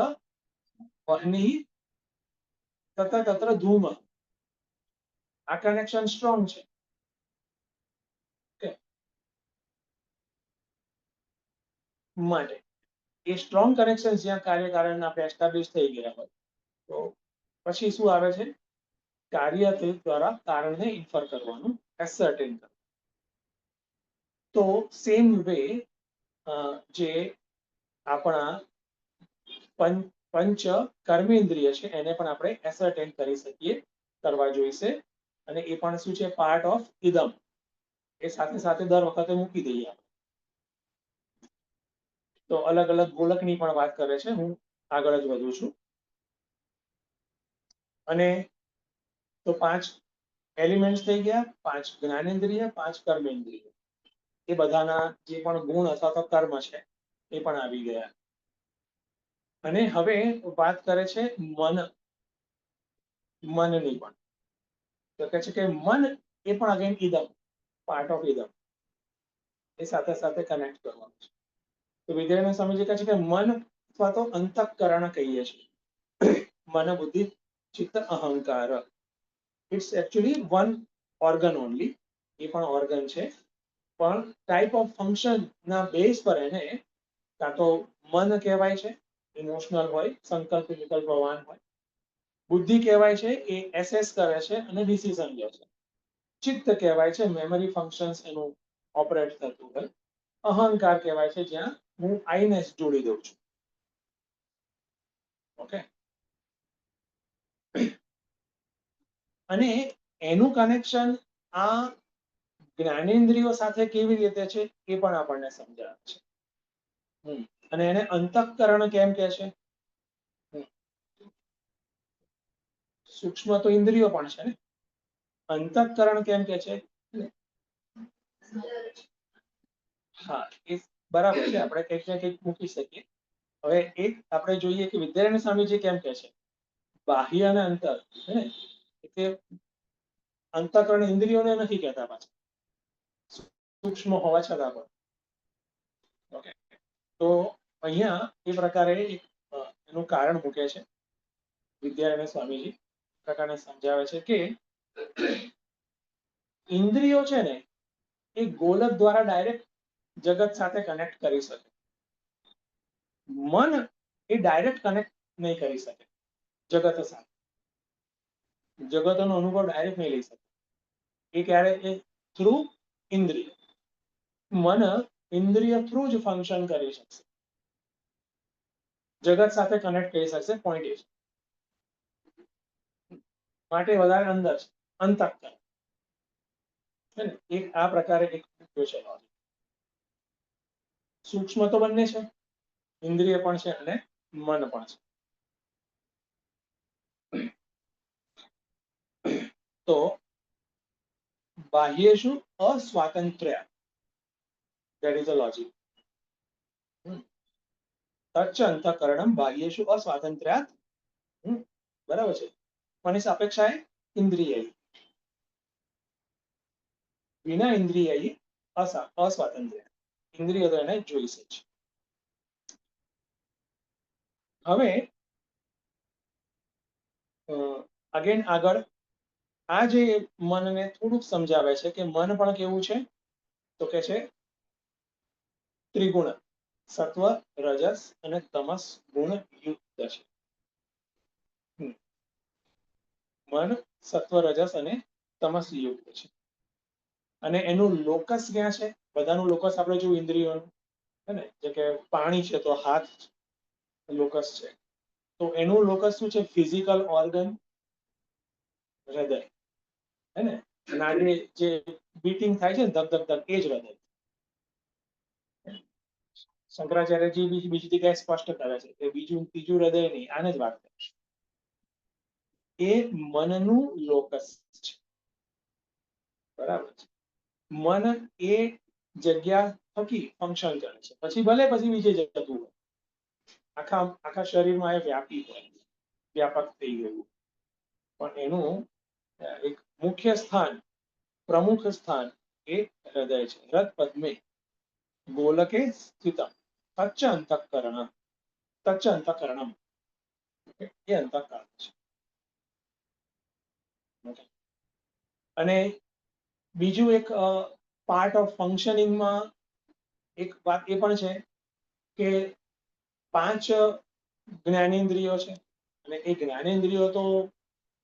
વહની તત્ર તત્ર ધૂમ. આ કનેક્શન સ્ટ્રોંગ છે. માટે એ સ્ટ્રોંગ કનેક્શન જ્યાં કાર્યકારણ આપણે એસ્ટાબ્લિશ થઈ ગયા હોય તો પછી શું આવે છે, કાર્ય દ્વારા કારણને ઇન્ફર કરવાનું, એસર્ટેન કરવાનું. તો સેમ વે જે આપણા પંચ કર્મેન્દ્રિય છે એને પણ આપણે એસર્ટેન કરી શકીએ, કરવા જોઈશે. અને એ પણ શું છે, પાર્ટ ઓફ ઇદમ. એ સાથે સાથે દર વખતે મૂકી દઈએ આપણે. તો અલગ અલગ ગોલકની પણ વાત કરે છે, હું આગળ જ વધું છું. અને તો 5 એલિમેન્ટ્સ થઈ ગયા, 5 જ્ઞાનેન્દ્રિય, 5 કર્મેન્દ્રિય. એ બધાના જે પણ ગુણ અથવા તો કર્મ છે એ પણ આવી ગયા. અને હવે વાત કરે છે મનની પણ. તો કહે છે કે મન એ પણ અગેન ઇદમ, પાર્ટ ઓફ ઇદમ. એ સાથે સાથે કનેક્ટ કરવાનું છે. તો વિદ્યાર્થીઓ સમજી કહે છે કે મન અથવા તો અંતઃકરણ કહીએ છીએ. મન, બુદ્ધિ, ચિત્ત, અહંકાર. It's actually one organ only. એ પણ ઓર્ગન છે, પણ ટાઈપ ઓફ ફંક્શન ના બેઝ પર એને કાં તો મન કહેવાય છે, ઇમોશનલ હોય, સંકલ્પ વિકલ્પ પ્રવાહ હોય. બુદ્ધિ કહેવાય છે, એ એસેસ કરે છે અને ડિસિઝન લે છે. ચિત્ત કહેવાય છે, મેમરી ફંક્શન્સ એનું ઓપરેટ થતું હોય. અહંકાર કહેવાય છે, જ્યાં હું આઈનેસ જોડી દઉં છું. ઓકે. અને એનું કનેક્શન આ જ્ઞાનેન્દ્રિયો સાથે કેવી રીતે છે એ પણ આપણને સમજાવે છે. અને એને અંતઃકરણ કેમ કે છે? સૂક્ષ્મ તો ઇન્દ્રિયો પણ છે ને, અંતઃકરણ કેમ કે છે? હા, એ બરાબર છે, આપણે કંઈક ને કંઈક મૂકી શકીએ. હવે એક આપણે જોઈએ કે વિદ્યારાયણ સ્વામીજી કેમ કે છે બાહ્ય અને અંતર, હે ને? એટલે અંતઃકરણ ઇન્દ્રિયોને નથી કહેતા પાછા, સૂક્ષ્મ હોવા છતાં પણ. ઓકે. તો અહીંયા એ પ્રકારે એનું કારણ મૂકે છે વિદ્યારાયણ સ્વામીજી. પ્રકારે સમજાવે છે કે ઇન્દ્રિયો છે ને એ ગોલક દ્વારા ડાયરેક્ટ જગત સાથે કનેક્ટ કરી શકે. મન એ ડાયરેક્ટ કનેક્ટ નહીં કરી શકે જગત સાથે. જગતનો અનુભવ ડાયરેક્ટ નહીં લઈ શકે. એ ક્યારે? એ થ્રુ ઇન્દ્રિય. મન ઇન્દ્રિય થ્રુ જ ફંક્શન કરી શકશે, જગત સાથે કનેક્ટ કરી શકશે. પોઈન્ટ એ છે માટે વધારે અંદર છે, અંતઃકરણ. એક આ પ્રકારે એક છે. સૂક્ષ્મ તો બંને છે, ઇન્દ્રિય પણ છે અને મન પણ છે. તો બાહ્યેષુ અસ્વાતંત્ર્ય, that is the logic. તચ્ચ અંતઃકરણમ બાહ્યેષુ અસ્વાતંત્ર્યાત. બરાબર છે. કોની સાપેક્ષાએ? ઇન્દ્રિય. વિના ઇન્દ્રિય અસ્વાતંત્ર્ય. ઇન્દ્રિય તો એને જોઈશે જ. હવે અગેન આગળ આ જે મનને થોડુંક સમજાવે છે કે મન પણ કેવું છે, તો કે છે ત્રિગુણ, સત્વ, રજસ અને તમસ ગુણ યુક્ત છે. મન સત્વ, રજસ અને તમસ યુક્ત છે. અને એનું લોકસ ક્યાં છે? બધાનું લોકસ આપણે જોયું ઇન્દ્રિયોનું, હે ને? જે કે પાણી છે તો હાથ લોકસ છે. તો એનું લોકસ શું છે? ફિઝિકલ ઓર્ગન, હૃદય, હે ને? નાડી જે બીટિંગ થાય છે ને, ધક ધક ધક, એ જ હૃદય. શંકરાચાર્યજી બીજી જગ્યાએ સ્પષ્ટ કરે છે કે બીજું ત્રીજું હૃદય નહીં, આને જ વાત કરે છે. એ મનનું લોકસ છે. બરાબર છે. મન એ જગ્યા થકી ફંક્શન કરે છે. પછી ભલે પછી બીજે જતું હોય, આખા શરીરમાં એ વ્યાપી હોય, વ્યાપક થઈ ગયું, પણ એનું એક મુખ્ય સ્થાન, પ્રમુખ સ્થાન એ હૃદય છે. હૃદ પદ્મે ગોલકે સ્થિતમ તચ્ચ અંતઃકરણ, તચ્ચ અંતઃકરણમ, એ અંતઃકરણ છે. અને બીજું એક પાર્ટ ઓફ ફંક્શનિંગમાં એક વાત એ પણ છે કે 5 જ્ઞાનેન્દ્રિયો છે અને એ જ્ઞાનેન્દ્રિયો તો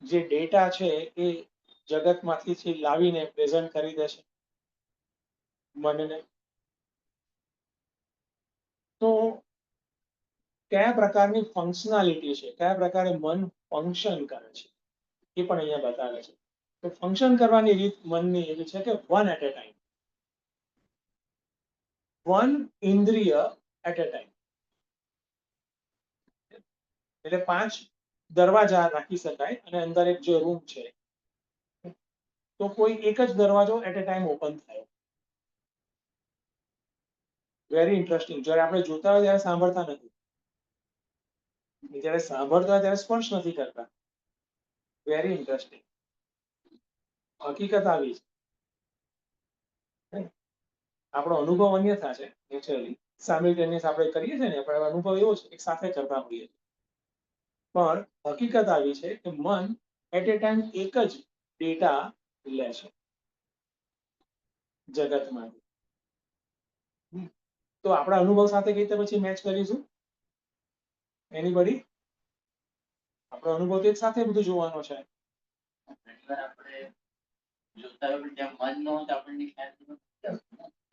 જે ડેટા છે એ જગતમાંથી લાવીને પ્રેઝન્ટ કરી દે છે મનને. તો કયા પ્રકારની ફંક્શનાલિટી છે, કયા પ્રકારે મન ફંક્શન કરે છે એ પણ અહીંયા બતાવે છે. તો ફંક્શન કરવાની રીત મનની એવી છે કે વન એટ એ ટાઈમ, વન ઇન્દ્રિય એટ એ ટાઈમ. એટલે 5 દરવાજા રાખી શકાય અને અંદર એક જે રૂમ છે તો કોઈ એક જ દરવાજો એટ એ ટાઈમ ઓપન થાય. Very interesting. જ્યારે આપણે જોતા હોય ત્યારે સાંભળતા નથી, જ્યારે સાંભળતા હોય ત્યારે સ્પર્શ નથી કરતા. Very interesting. હકીકત આવી છે. આપણો અનુભવ અન્યથા છે નેચરલી. સાયમલ્ટેનિયસ આપણે કરીએ છીએ ને, આપણે અનુભવ એવો છે એક સાથે કરતા હોઈએ છીએ. પણ હકીકત આવી છે કે મન એટ એ ટાઈમ એક જ ડેટા લે છે જગતમાંથી. તો આપણા અનુભવ સાથે કઈ રીતે પછી મેચ કરીશું? એનીબડી? આપણો અનુભવ તો એક સાથે બધું જોવાનો છે.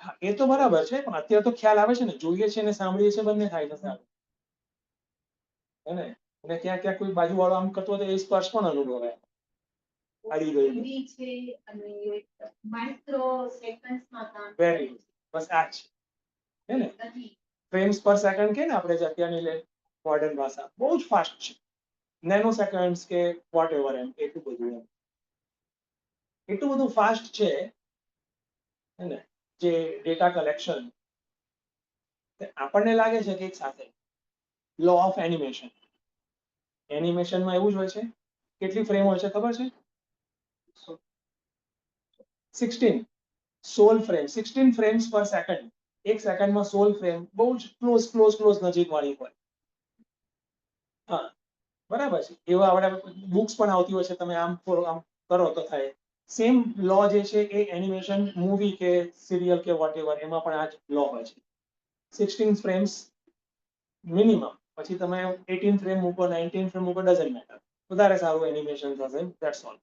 હા, એ તો બરાબર છે, પણ અત્યારે તો ખ્યાલ આવે છે ને, જોઈએ છે ને સાંભળીએ છીએ, બંને થાય છે સારું. હે ને? અને ક્યાં ક્યાં કોઈ બાજુ વાળો આમ કરતો હોય તો એ સ્પર્શ પણ અનુભવાય. અડી ગયું. Very good. બસ આ જ છે હે ને? ફ્રેમ્સ પર સેકન્ડ કે ને આપણે જે અત્યારની મોડર્ન ભાષા, બહુ જ ફાસ્ટ છે. નેનો સેકન્ડ્સ કે વોટ એવર, એમ એટલું બધું, એમ એટલું બધું ફાસ્ટ છે હે ને જે ડેટા કલેક્શન. આપણને લાગે છે કે એક સાથે લો ઓફ એનિમેશન, એનિમેશનમાં એવું જ હોય છે. કેટલી ફ્રેમ હોય છે ખબર છે? 16 16 ફ્રેમ, 16 ફ્રેમ્સ પર સેકન્ડ. એક સેકન્ડમાં 16 ફ્રેમ, બહુ જ ક્લોઝ નજીક વાળી હોય. હા, બરાબર છે. એવા આપણે બુક્સ પણ આવતી હોય છે, તમે આમ આમ કરો તો થાય. સેમ લો જે છે એ એનિમેશન મૂવી કે સિરિયલ કે વોટ એવર એમાં પણ આ જ લો હોય છે. 16 ફ્રેમ્સ મિનિમમ. પછી તમે 18 ફ્રેમ મૂકો, 19 ફ્રેમ મૂકો, ડઝન્ટ મેટર. વધારે સારું એનિમેશન થશે, ધેટ્સ ઓલ.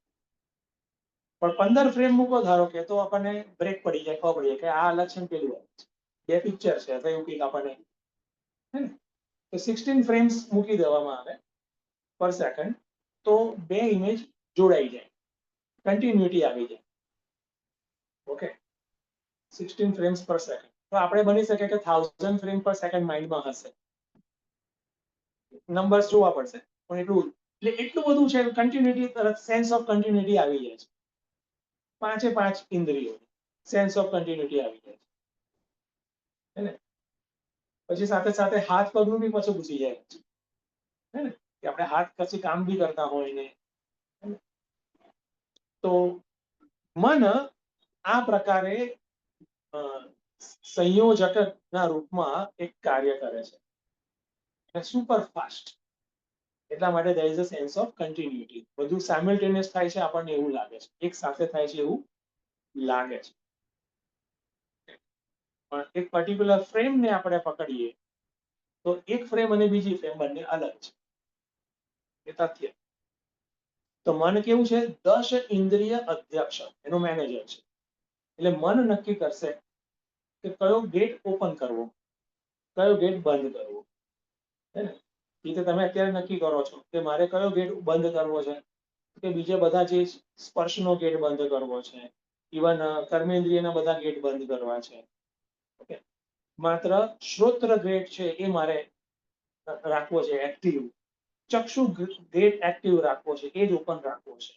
પણ 15 ફ્રેમ મૂકો ધારો કે, તો આપણને બ્રેક પડી જાય, ખબર પડી જાય કે આ અલગ છે ને પેલું અલગ છે. બે પિક્ચર છે તો એવું કંઈક આપણને હે ને. તો 16 ફ્રેમ્સ મૂકી દેવામાં આવે પર સેકન્ડ, તો બે ઇમેજ જોડાઈ જાય, કન્ટિન્યુટી આવી જાય. ઓકે, 16 ફ્રેમ્સ પર સેકન્ડ. તો આપણે બની શકે કે 1000 ફ્રેમ પર સેકન્ડ માઇન્ડમાં હશે. નંબર્સ જોવા પડશે, પણ એટલું બધું છે, કન્ટિન્યુટી, સેન્સ ઓફ કન્ટિન્યુટી આવી જાય છે. 5 ઇન્દ્રિયો સેન્સ ઓફ કન્ટિન્યુટી આવી જાય છે હે ને. પછી સાથે સાથે હાથ પગનું બી પાછું ઘૂસી જાય છે હે ને, કે આપણે હાથ પછી કામ બી કરતા હોય ને. તો મન આ પ્રકારે સંયોજકના રૂપમાં એક કાર્ય કરે છે અને સુપર ફાસ્ટ. એટલા માટે there is a sense of continuity. બધું સાયમલ્ટેનિયસ થાય છે, આપણને એવું લાગે છે, એક સાથે થાય છે એવું લાગે છે. પણ એક પર્ટિક્યુલર ફ્રેમને આપણે પકડીએ તો એક ફ્રેમ અને બીજી ફ્રેમ બંને અલગ છે, એ તથ્ય. તો મન કેવું છે? 10 ઇન્દ્રિય અધ્યક્ષ, એનો મેનેજર છે. એટલે મન નક્કી કરશે કે કયો ગેટ ઓપન કરવો, કયો ગેટ બંધ કરવો હે ને. એ તો તમે અત્યારે નક્કી કરો છો કે મારે કયો ગેટ બંધ કરવો છે, કે બીજા બધા જે સ્પર્શનો ગેટ બંધ કરવો છે, ઇવન કર્મેન્દ્રિયના બધા ગેટ બંધ કરવા છે. ઓકે, માત્ર શ્રોત્ર ગેટ છે એ મારે રાખવો છે એક્ટિવ, ચક્ષુ ગેટ એક્ટિવ રાખવો છે, એ જ ઓપન રાખવો છે,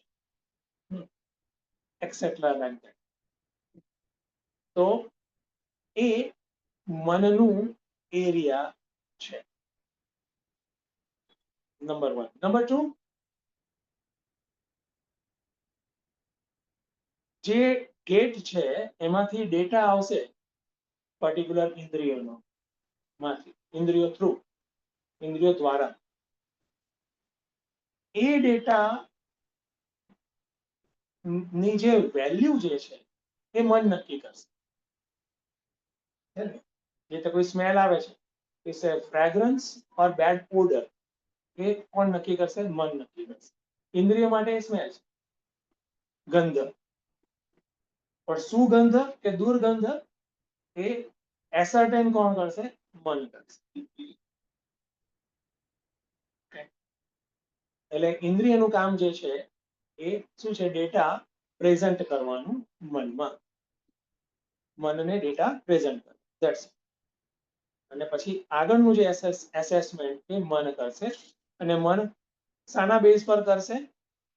એક્સેટ્રા લાઈક ધેટ. તો એ મનનું એરિયા છે, નંબર 1. નંબર 2, જે ગેટ છે એમાંથી ડેટા આવશે પર્ટિક્યુલર ઇન્દ્રિયોનો માંથી, ઇન્દ્રિયો થ્રુ, ઇન્દ્રિયો દ્વારા. એ ડેટા ની જે વેલ્યુ જે છે એ મન નક્કી કરશે. જે તો કોઈ સ્મેલ આવે છે it's a fragrance or bad odour, એ કોણ નક્કી કરશે? મન નક્કી કરશે. ઇન્દ્રિય માટે સ્મેલ, ગંધ, પણ સુગંધ કે દુર્ગંધ એ એસર્ટેન કોણ કરશે? મન કરશે. એટલે ઇન્દ્રિયનું કામ જે છે એ શું છે? ડેટા પ્રેઝન્ટ કરવાનું મનમાં, મનને ડેટા પ્રેઝન્ટ કરે. That's it. અને પછી આગળનું જે એસેસમેન્ટ એ મન કરશે. અને મન શાના બેઝ પર કરશે?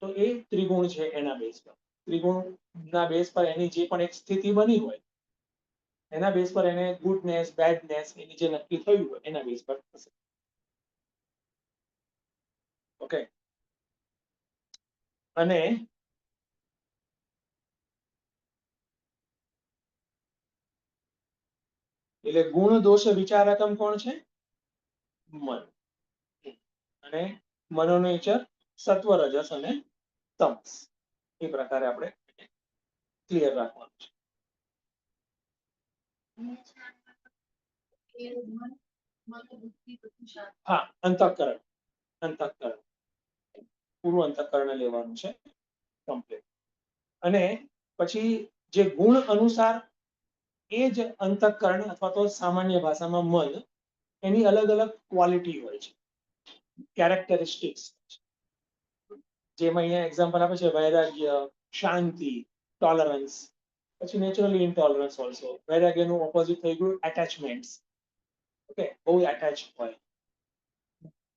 તો એ ત્રિગુણ છે એના બેઝ પર. ત્રિગુણના બેઝ પર એની જે પણ એક સ્થિતિ બની હોય એના બેઝ પર એને ગુડનેસ, બેડનેસ એની જે નક્કી થયું હોય એના બેઝ પર થશે. ઓકે. અને એટલે ગુણ દોષ વિચારકમ કોણ છે? મન. અને મનોનો નેચર સત્વ, રજસ અને તમસ. એ પ્રકારે આપણે ક્લિયર રાખવાનું છે. હા, અંતઃકરણ. અંતઃકરણ પૂરું અંતઃકરણ લેવાનું છે કમ્પ્લીટ. અને પછી જે ગુણ અનુસાર એ જ અંતઃકરણ અથવા તો સામાન્ય ભાષામાં મન, એની અલગ અલગ ક્વોલિટી હોય છે, કેરેક્ટરિસ્ટિક્સ. જેમાં અહીંયા એક્ઝામ્પલ આપે છે વૈરાગ્ય, શાંતિ, ટોલરન્સ. પછી નેચરલી ઇન્ટોલરન્સ ઓલ્સો. વૈરાગ્યનું ઓપોઝિટ થઈ ગયું એટેચમેન્ટ. ઓકે, બહુ એટેચ હોય,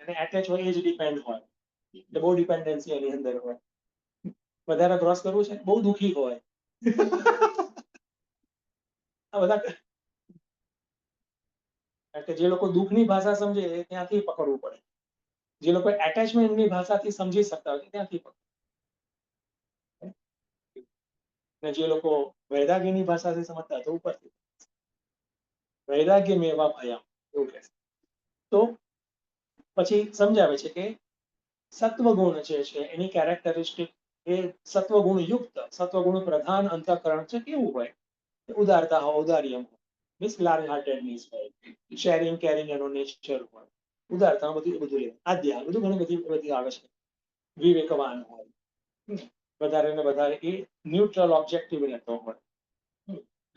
અને એટેચ હોય એ જ ડિપેન્ડ હોય, એટલે બહુ ડિપેન્ડન્સી એની અંદર હોય. વધારે ક્રોસ કરવું છે, બહુ દુઃખી હોય. આ બધા કે જે લોકો દુઃખની ભાષા સમજે ત્યાંથી પકડવું પડે. જે લોકો એટેચમેન્ટની ભાષાથી સમજી શકતા હોય ત્યાંથી પકડવું. અને જે લોકો વૈરાગ્યની ભાષાથી સમજતા હોય તો ઉપરથી વૈરાગ્ય મેવા ભયમ એવું કહે છે. તો પછી સમજાવે છે કે સત્વગુણ જે છે એની કેરેક્ટરિસ્ટિક એ સત્વગુણ યુક્ત, સત્વગુણ પ્રધાન અંતઃકરણ છે. કેવું હોય? ઉદારતા હોય, ઉદાર્યમ હોય, મીન્સ લાર્જ હાર્ટેડનેસ હોય, શેરિંગ કેરિંગ એનો નેચર હોય, ઉદારતા બધું આદ્યા બધું ઘણી બધી આવે છે. વિવેકવાન હોય, વધારે ને વધારે એ ન્યુટ્રલ ઓબ્જેક્ટિવ રહેતો હોય,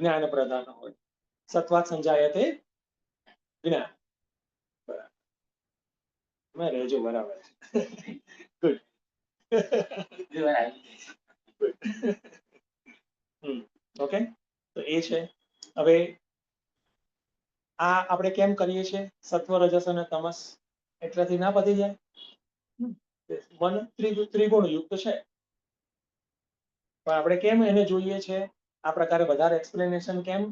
જ્ઞાન પ્રધાન હોય. સત્વાત સંજાયતે જ્ઞાન. બરાબર રહેજો, બરાબર. ગુડ. ઓકે, તો એ છે. હવે આ આપણે કેમ કરીએ છીએ? સત્વ, રજસ અને તમસ એટલાથી ના પતી જાય. મન ત્રિગુણ યુક્ત છે, પણ આપણે કેમ એને જોઈએ છે આ પ્રકારે વધારે એક્સપ્લેનેશન કેમ?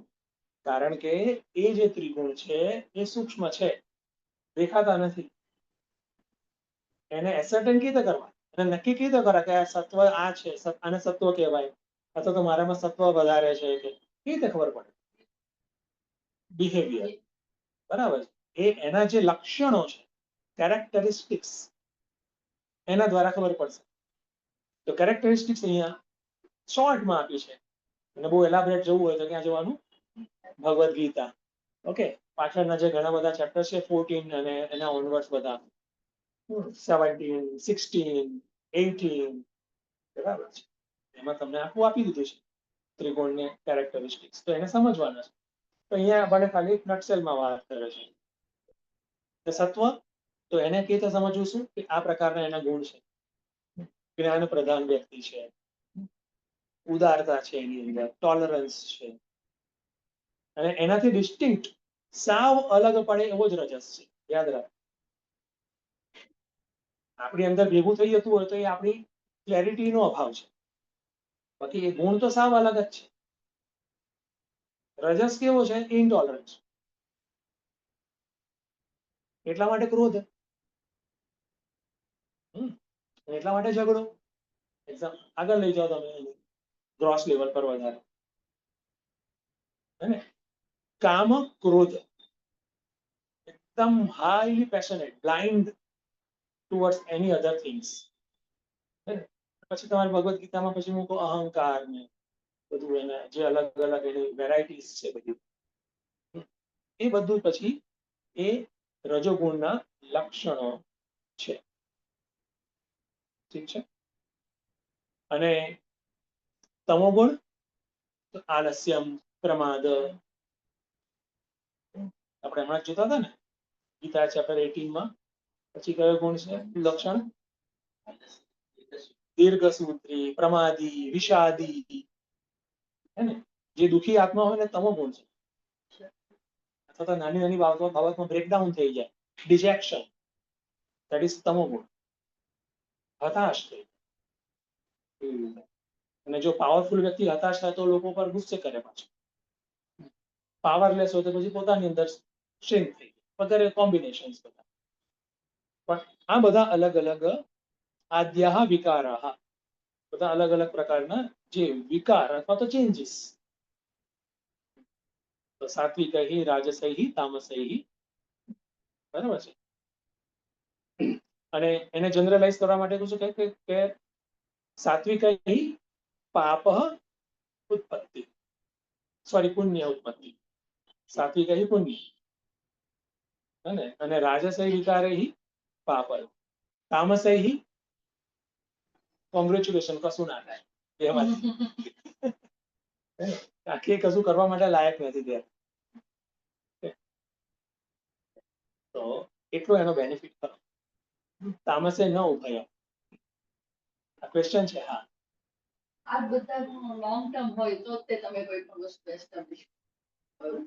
કારણ કે એ જે ત્રિગુણ છે એ સૂક્ષ્મ છે, દેખાતા નથી. એને એસર્ટેન કેવી રીતે કરવા? એને નક્કી કેવી રીતે કરે કે આ સત્વ આ છે, આને સત્વ કહેવાય, અથવા તો મારામાં સત્વ વધારે છે, કે કેવી રીતે ખબર પડે? બિહેવિયર. બરાબર. એ એના જે લક્ષણો છે, કેરેક્ટરિસ્ટિક્સ, એના દ્વારા ખબર પડશે. તો કેરેક્ટરિસ્ટિક્સ અહીંયા શોર્ટમાં આપી છે. અને બહુ એલાબરેટ જવું હોય તો ક્યાં જવાનું? ભગવદ્ ગીતા. ઓકે, પાછળના જે ઘણા બધા ચેપ્ટર છે 14 અને એના ઓનવર્ડ્સ બધા 17, 16, 18, બરાબર છે. એમાં તમને આખું આપી દીધું છે ત્રિકોણને કેરેક્ટરિસ્ટિક્સ. તો એને સમજવાના છે. તો અહીંયા આપણે ખાલી નટસેલમાં વાત કરે છે. સત્વ, તો એને કેવી રીતે સમજવું? શું કે આ પ્રકારના એના ગુણ છે. જ્ઞાન પ્રધાન વ્યક્તિ છે, ઉદારતા છે એની અંદર, ટોલરન્સ છે, અને એનાથી ડિસ્ટિંક્ટ સાવ અલગ પડે એવો જ રજસ છે. યાદ રાખ, આપણી અંદર ભેગું થઈ જતું હોય તો એ આપણી ક્લેરિટીનો અભાવ છે. બાકી એ ગુણ તો સાવ અલગ જ છે. રજસ કેવો છે? ઇન્ટોલરન્સ. એટલા માટે ક્રોધ, એટલા માટે ઝઘડો. એક્ઝામ આગળ લઈ જાઓ તમે ગ્રોસ લેવલ પર વધારે, હે ને? કામ, ક્રોધ, એકદમ હાઈલી પેશનેટ, બ્લાઇન્ડ ટુવર્ડ્સ એની અધર થિંગ્સ. પછી તમારી ભગવદ્ ગીતામાં પછી મૂકો અહંકાર ને બધું, એના જે અલગ અલગ એની વેરાયટીઝ છે બધી, એ બધું પછી એ રજોગુણના લક્ષણો છે. ઠીક છે. અને તમોગુણ આલસ્યમ, પ્રમાદ. આપણે હમણાં જોતા હતા ને ગીતા ચેપ્ટર 18 માં. પછી કયો ગુણ છે લક્ષણ? દીર્ઘસૂત્રી, પ્રમાદી, વિષાદી. હે ને? જે દુઃખી આત્મા હોય ને તમો ગુણ છે. અથવા તો નાની નાની બાબતમાં બ્રેકડાઉન થઈ જાય, ડિજેક્શન, દેટ ઇઝ તમો ગુણ. હતાશ થઈ. અને જો પાવરફુલ વ્યક્તિ હતાશ થાય તો લોકો પર ગુસ્સે કરે પાછું. પાવરલેસ હોય તો પછી પોતાની અંદર સ્ટ્રેન્થ થઈ વગેરે કોમ્બિનેશન્સ બધા. પણ આ બધા અલગ અલગ આદ્યાહ વિકારાહ, બધા અલગ અલગ પ્રકારના જે વિકાર અથવા તો ચેન્જીસ. તો સાત્વિકૈ, રાજસૈ, તામસૈ. બરાબર છે. અને એને જનરલાઇઝ કરવા માટે શું કહે કે સાત્વિકૈ પાપ ઉત્પત્તિ, સોરી પુણ્ય ઉત્પત્તિ. સાત્વિકૈ પુણ્ય, અને રાજસૈ વિકારે પાપ. તામસૈ કોંગ્રેચ્યુલેશન, કશું ના થાય. આખી કશું કરવા માટે લાયક નથી ત્યાં. તો એટલો એનો બેનિફિટ ખરો. તામસે ન ઉભય. આ ક્વેશ્ચન છે. હા, આ બધા લોંગ ટર્મ હોય તો તે તમે કોઈ પણ વસ્તુ એસ્ટાબ્લિશ કરો.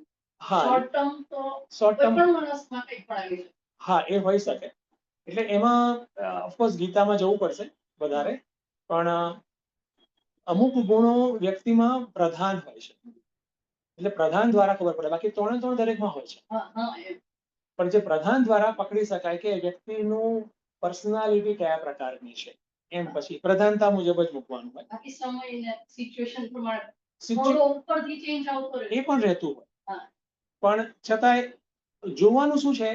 હા, શોર્ટ ટર્મ તો શોર્ટ કોઈ ટર્મ, પણ માણસમાં કંઈક પણ આવી શકે. હા એ હોઈ શકે. એટલે એમાં ઓફકોર્સ ગીતામાં જવું પડશે વધારે, પણ અમુક ગુણો વ્યક્તિમાં પ્રધાન હોય છે, એટલે પ્રધાન દ્વારા ખબર પડે. બાકી ત્રણે ત્રણ દરેકમાં હોય છે, હા હા એમ. પણ જે પ્રધાન દ્વારા પકડી શકાય કે વ્યક્તિનું પર્સનાલિટી કયા પ્રકારની છે, એમ પછી પ્રધાનતા મુજબ જ મૂકવાનું હોય. બાકી સમય ને સિચ્યુએશન પ્રમાણે Situ- થોડો ઉપરથી ચેન્જ આવતો રહે. એ પણ રહેતું હોય, હા. પણ છતાંય જોવાનું શું છે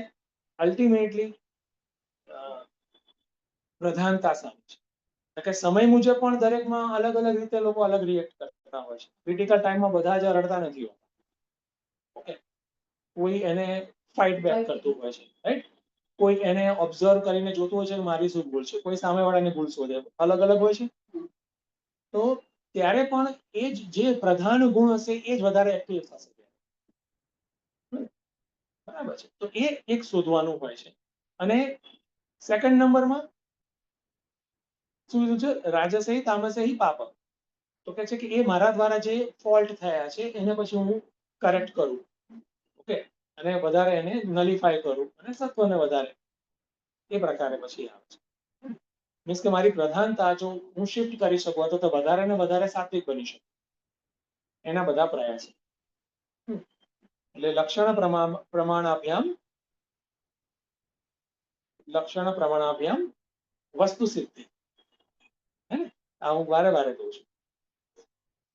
અલ્ટિમેટલી પ્રધાનતા સામે છે. કે સમય મુજબ પણ દરેકમાં અલગ અલગ રીતે લોકો અલગ રિએક્ટ કરતા હોય છે. ક્રિટિકલ ટાઈમમાં બધા જ રડતા નથી હોતા. ઓકે, કોઈ એને ફાઇટ બેક કરતું હોય છે, રાઈટ? કોઈ એને ઓબ્ઝર્વ કરીને જોતું હોય છે કે મારી શું ભૂલ છે, કોઈ સામેવાળાની ભૂલ શોધે, અલગ અલગ હોય છે. તો ત્યારે પણ એ જ જે પ્રધાન ગુણ હશે એ જ વધારે એક્ટિવ થશે. બરાબર છે. તો એ એક શોધવાનું હોય છે. અને સેકન્ડ નંબરમાં શું છે? રાજસૈ, તામસૈ, પાપ. તો કે છે કે એ મારા દ્વારા જે ફોલ્ટ થયા છે એને પછી હું કરેક્ટ કરું, ઓકે, અને વધારે એને નલિફાય કરું અને સત્વને વધારે એ પ્રકારે પછી આવે છે. મીન્સ કે મારી પ્રધાનતા જો હું શિફ્ટ કરી શકું તો વધારે ને વધારે સાત્વિક બની શકું, એના બધા પ્રયાસ. એટલે લક્ષણ પ્રમાણાભ્યામ વસ્તુ સિદ્ધિ. હે ને? આ હું વારે વારે કહું છું.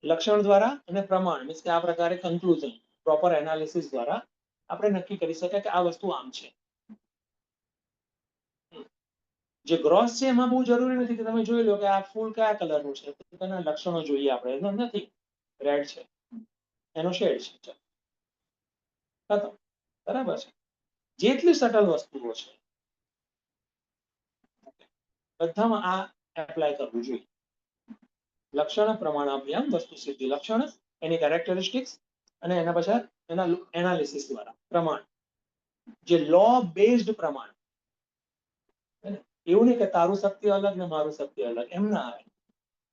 લક્ષણ દ્વારા અને પ્રમાણ, મીન્સ કે આ પ્રકારે કન્ક્લુઝન, પ્રોપર એનાલિસિસ દ્વારા આપણે નક્કી કરી શકાય કે આ વસ્તુ આમ છે. જે ગ્રોસ છે એમાં બહુ જરૂરી નથી કે તમે જોઈ લો કે આ ફૂલ કયા કલરનું છે, તેના લક્ષણો જોઈએ આપણે. એનો નથી રેડ છે, એનો શેડ છે, બરાબર છે. જેટલી સટલ વસ્તુઓ છે બધામાં આ એપ્લાય કરવું જોઈએ. લક્ષણ પ્રમાણાભ્યામ વસ્તુ સિદ્ધિ. લક્ષણ એની કેરેક્ટરિસ્ટિક્સ અને એના પછી એના એનાલિસિસ દ્વારા પ્રમાણ, જે લો બેઝડ પ્રમાણ. એવું નહીં કે તારું સત્ય અલગ ને મારું સત્ય અલગ, એમ ના આવે.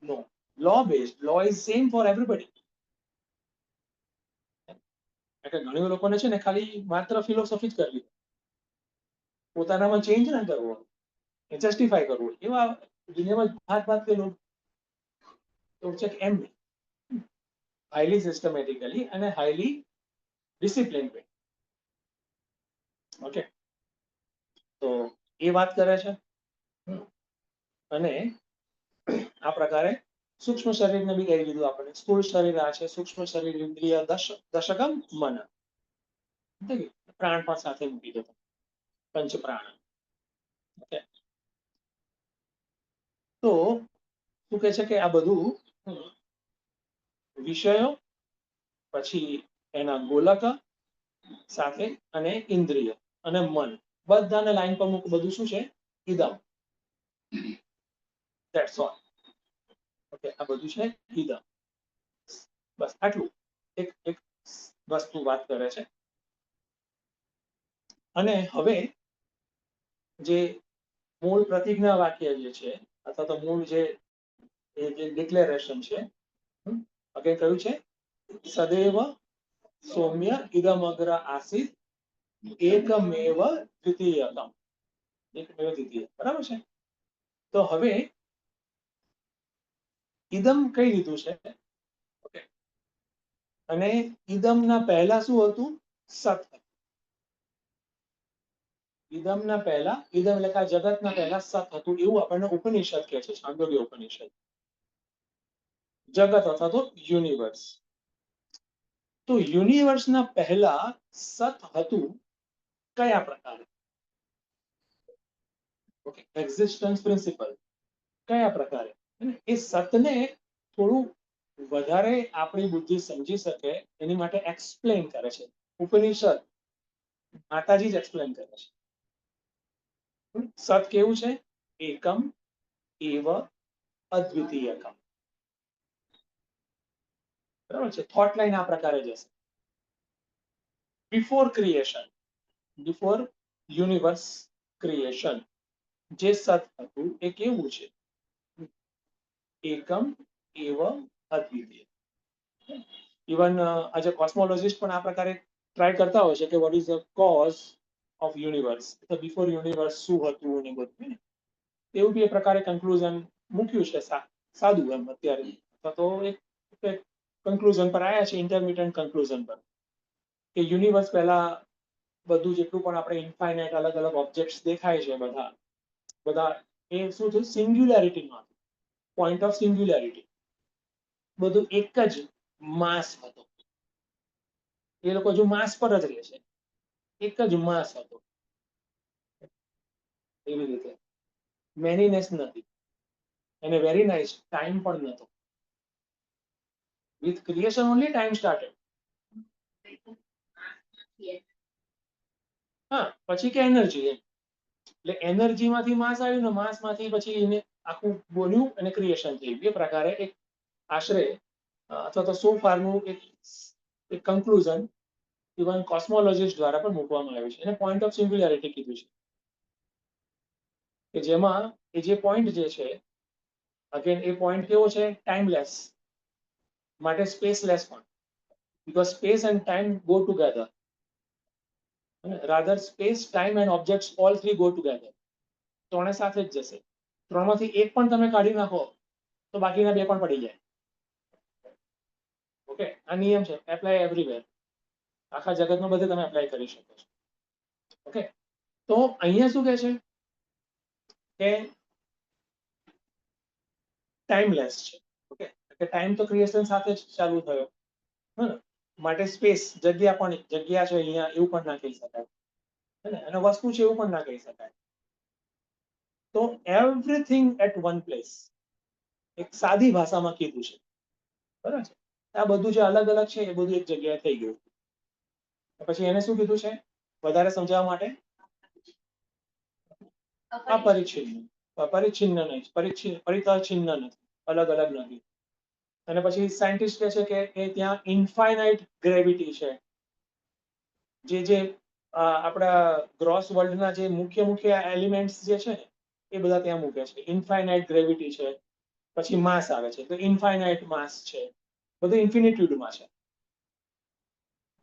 No, law based. Law is same for everybody. એટલે ઘણા લોકોને છે ને ખાલી માત્ર ફિલોસોફી જ કરવી, પોતાનામાં ચેન્જ ના કરવો, જસ્ટિફાય કરવું, એવા દુનિયામાં ભાત કે લોકો છે એમ નહીં. હાઈલી સિસ્ટમેટિકલી અને હાઈલી ડિસિપ્લિન. ઓકે, તો એ વાત કરે છે. અને આ પ્રકારે સૂક્ષ્મ શરીરને બી કહી દીધું આપણે. સ્થૂળ શરીર આ છે, સૂક્ષ્મ શરીર ઇન્દ્રિય દશકમ મન, પ્રાણ પણ સાથે મૂકી દો, પંચ પ્રાણ. ઓકે, તો શું કહે છે કે આ બધું વિષયો, પછી એના ગોલક સાથે અને ઇન્દ્રિય, અને મન બધાને લાઈન પર મૂક, બધું શું છે? ઇદમ. That's all. ઓકે, આ બધું છે ઇદમ. બસ આટલું એક એક વસ્તુ વાત કરે છે. અને હવે જે મૂળ પ્રતિજ્ઞા વાક્ય જે છે અથવા તો મૂળ જે ડિક્લેરેશન છે, અગે કહ્યું છે સદૈવ સૌમ્ય ઇદમગ્ર આસીત એકમેવ દ્વિતીયકમ. એકમેવ દ્વિતીય, બરાબર છે. તો હવે ઇદમ કહી દીધું છે. ઓકે, અને ઇદમના પહેલા શું હતું? સત. ઇદમના પહેલા, ઇદમ એટલે કે આ જગતના પહેલા સત હતું એવું આપણને ઉપનિષદ કહે છે, છાંદોગ્ય ઉપનિષદ. જગત અથવા તો યુનિવર્સ. તો યુનિવર્સના પહેલા સત હતું કયા પ્રકારે? ઓકે, એક્ઝિસ્ટન્સ પ્રિન્સિપલ કયા પ્રકારે? એ સતને થોડું વધારે આપણી બુદ્ધિ સમજી શકે એની માટે એક્સપ્લેન કરે છે ઉપનિષદ. માતાજી જ એક્સપ્લેન કરે છે. સત કેવું છે? એકમ એવ અદ્વિતીયકમ. બરાબર છે. થોટ લાઈન આ પ્રકારે જશે. Before creation, before universe creation, જે સત હતું એ કેવું છે? એકમ એવ અદ્વિતીય. ઇવન આજે કોસ્મોલોજીસ્ટ પણ આ પ્રકારે ટ્રાય કરતા હોય છે કે what is the cause of universe, તો બિફોર યુનિવર્સ શું હતું ને બધું. એવું બી એ પ્રકારે કન્ક્લુઝન મૂક્યું છે, સાદું એમ અત્યારે. તો એક કન્ક્લુઝન પર આવ્યા છે, ઇન્ટરમીડિયન્ટ કન્ક્લુઝન પર, કે યુનિવર્સ પહેલા બધું જેટલું પણ આપણે ઇન્ફાઇનાઇટ અલગ અલગ ઓબ્જેક્ટ્સ દેખાય છે બધા એ શું થયું? સિંગ્યુલારિટીમાં, પોઈન્ટ ઓફ સિંગ્યુલારિટી. બધું એક જ માસ હતો. એ લોકો જો માસ પર જ રહે છે, એક જ માસ હતો. એવી રીતે મેનીનેસ નથી, અને વેરી નાઇસ ટાઈમ પણ નતો. With creation only time started. હા, પછી કે એનર્જી, એટલે એનર્જીમાંથી માસ આવ્યું ને, માસમાંથી પછી એને આખું બોલ્યું અને ક્રિએશન થયું. એ પ્રકારે એક આશરે અથવા તો સો ફારનું એક કન્ક્લુઝન ઇવન કોસ્મોલોજીસ્ટ દ્વારા પણ મૂકવામાં આવ્યું છે. એને પોઈન્ટ ઓફ સિંગ્યુલારિટી કીધું છે, કે જેમાં એ જે પોઈન્ટ જે છે, અગેન એ પોઈન્ટ કેવો છે? ટાઈમલેસ, માટે સ્પેસલેસ પણ. Because space end time go together. Rather space, time and objects all three go together. ત્રણે સાથે જ જશે. ત્રણમાંથી એક પણ તમે કાઢી નાખો તો બાકીના બે પણ પડી જાય. ઓકે, આ નિયમ છે, એપ્લાય એવરીવેર. આખા જગતમાં બધે તમે એપ્લાય કરી શકો છો. ઓકે, તો અહીંયા શું કહે છે કે ટાઈમલેસ છે. ઓકે, કે ટાઈમ તો ક્રિએશન સાથે જ ચાલુ થયો, માટે સ્પેસ, જગ્યા પણ, જગ્યા છે અહીંયા એવું પણ ના કહી શકાય, અને વસ્તુ છે એવું પણ ના કહી શકાય. તો એવરીથિંગ એટ વન પ્લેસ, એક સાદી ભાષામાં કીધું છે. બરાબર છે. આ બધું જે અલગ અલગ છે એ બધું એક જગ્યાએ થઈ ગયું. પછી એને શું કીધું છે વધારે સમજાવવા માટે? અપરિચ્છિન્ન. પરિચ્છિન્ન નહીં, પરિતઃ-છિન્ન નથી, અલગ અલગ નથી. અને પછી સાયન્ટિસ્ટ કહે છે કે ત્યાં ઇન્ફાઇનાઇટ ગ્રેવિટી છે. જે આપણા ગ્રોસ વર્લ્ડના જે મુખ્ય મુખ્ય એલિમેન્ટ્સ જે છે એ બધા ત્યાં મૂકે છે. ઇન્ફાઇનાઇટ ગ્રેવિટી છે. પછી માસ આવે છે, તો ઇન્ફાઇનાઇટ માસ છે. બધું ઇન્ફિનિટ્યુડમાં છે.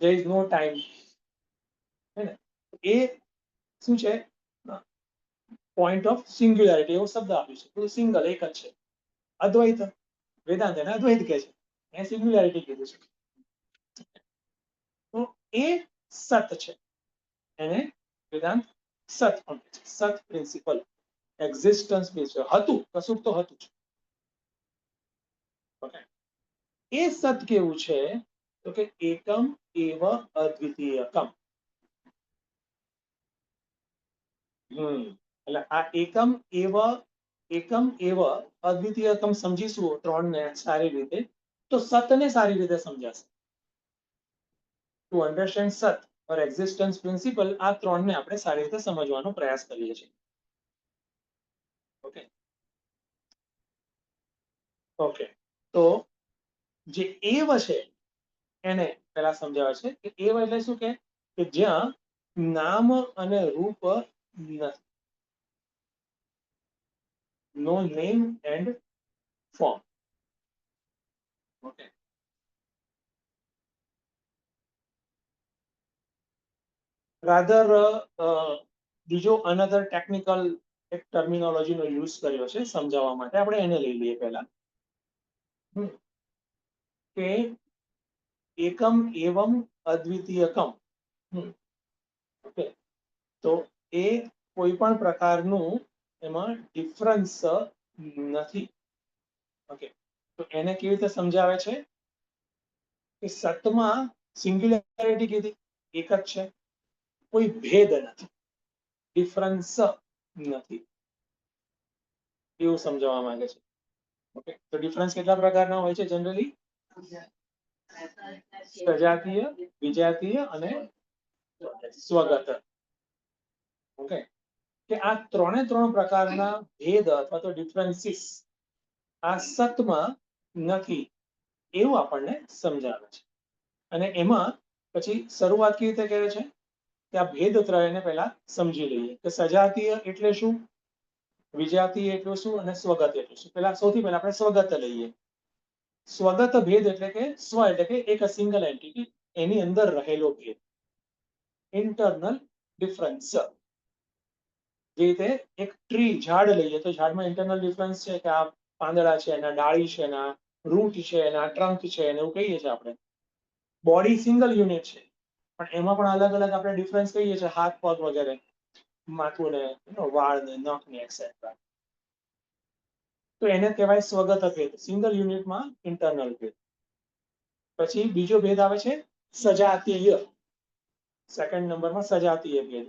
there is no time. એ શું છે? પોઈન્ટ ઓફ સિંગ્યુલારિટી એવો શબ્દ આપ્યું છે. તો સિંગલ, એક જ છે. અદ્વૈત, વેદાંત એને અદ્વૈત કહે છે, એ સિંગ્યુલારિટી કીધું છે. તો એ સત છે, એને વેદાંત સત પણ કહે છે. સત પ્રિન્સિપલ, એક્ઝિસ્ટન્સ પ્રિન્સિપલ, હતું, કશુંક તો હતું જ. ઓકે, એ સત કેવું છે? તો કે એકમ એવ અદ્વિતીયકમ. એટલે આ એકમ એવ અદ્વિતીયકમ સમજીશું ત્રણને સારી રીતે, તો સતને સારી રીતે સમજાશે. ટુ અન્ડરસ્ટેન્ડ સત, ઓર એક્ઝિસ્ટન્સ પ્રિન્સિપલ, આ ત્રણને આપણે સારી રીતે સમજવાનો પ્રયાસ કરીએ છીએ. ઓકે ઓકે, તો જે એવ છે એને પહેલા સમજાવે છે કે એવ એટલે શું કે જ્યાં નામ અને રૂપ નથી. No name and form. Okay, rather બીજો અનધર ટેકનિકલ એક ટર્મિનોલોજીનો યુઝ કર્યો છે સમજાવવા માટે. આપણે એને લઈ લઈએ પહેલા કે એકમ એવમ અદ્વિતીયકમ. ઓકે, તો એ કોઈ પણ પ્રકારનું એમાં ડિફરન્સ નથી. ઓકે, તો એને કેવી રીતે સમજાવે છે કે સતમાં સિંગ્યુલારિટી કીધી, એક જ છે, કોઈ ભેદ નથી, ડિફરન્સ નથી, એવું સમજાવવા માંગે છે. ઓકે, તો ડિફરન્સ કેટલા પ્રકારના હોય છે જનરલી? સજાતીય, વિજાતીય અને સ્વગત. ઓકે, કે આ ત્રણ પ્રકારના ભેદ અથવા તો ડિફરન્સીસ આ સતમાં નથી, એવું આપણને સમજાવે છે. અને એમાં પછી શરૂઆત કેવી રીતે કરે છે કે આ ભેદ ત્રયને પહેલા સમજી લઈએ કે સજાતીય એટલે શું, વિજાતીય એટલે શું અને સ્વગત એટલે શું. સૌથી પહેલા આપણે સ્વગત લઈએ. સ્વગત ભેદ એટલે કે સ્વ એટલે કે એક સિંગલ એન્ટિટી, એની અંદર રહેલો ભેદ, ઇન્ટરનલ ડિફરન્સ. જે રીતે એક ટ્રી, ઝાડ લઈએ તો ઝાડમાં ઇન્ટરનલ ડિફરન્સ છે કે આ પાંદડા છે, એના ડાળી છે, એના રૂટ છે, એના ટ્રંક છે, એવું કહીએ છીએ આપણે. બોડી સિંગલ યુનિટ છે, પણ એમાં પણ અલગ અલગ આપણે ડિફરન્સ કહીએ છીએ, હાથ પગ વગેરે, માથું ને વાળ ને નખ ને એક્સેટ્રા. તો એને કહેવાય સ્વગત ભેદ, સિંગલ યુનિટમાં ઇન્ટરનલ ભેદ. પછી બીજો ભેદ આવે છે સજાતીય. સેકન્ડ નંબરમાં સજાતીય ભેદ,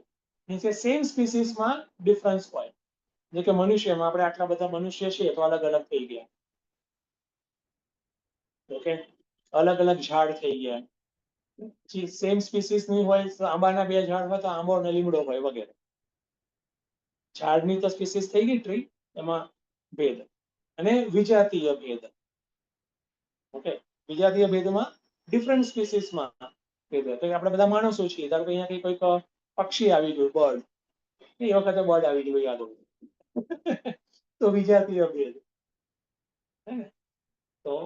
મીન્સ કે સેમ સ્પીસીસમાં ડિફરન્સ હોય. જે કે મનુષ્યમાં આપણે આટલા બધા મનુષ્ય છીએ તો અલગ અલગ થઈ ગયા. ઓકે, અલગ અલગ ઝાડ થઈ ગયા. સેમ સ્પીસીસ ની હોય તો આંબાના બે ઝાડ હોય તો આંબો અને લીમડો હોય વગેરે. ઝાડની તો સ્પીસીસ થઈ ગઈ ટ્રી, એમાં ભેદ. અને વિજાતીય ભેદ. ઓકે, વિજાતીય ભેદમાં ડિફરન્ટ સ્પીસીસમાં ભેદ. તો આપણે બધા માણસો છીએ, ધારો કે અહીંયા કોઈક પક્ષી આવી ગયું, બર્ડ, એ વખતે બર્ડ આવી ગયું યાદ હોય તો વિજાતીય ભેદ. તો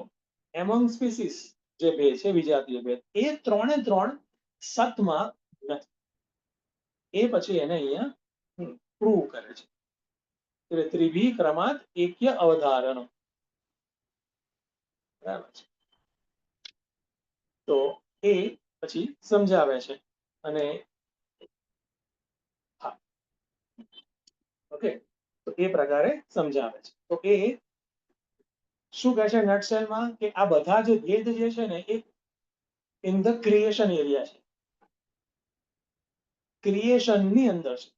એમંગ સ્પીસીસ જે ભેદ છે વિજાતીય ભેદ, એ ત્રણે ત્રણ સતમાં નથી. એ પછી એને અહીંયા પ્રૂવ કરે છે. ત્રિભી ક્રમાત એક્ય અવધારણ. બરાબર છે, તો એ પછી સમજાવે છે. અને હા, ઓકે, તો એ પ્રકારે સમજાવે છે. તો એ શું કહે છે નટસેલમાં કે આ બધા જે ભેદ જે છે ને એ ઇન ધ ક્રિએશન એરિયા છે, ક્રિએશનની અંદર છે.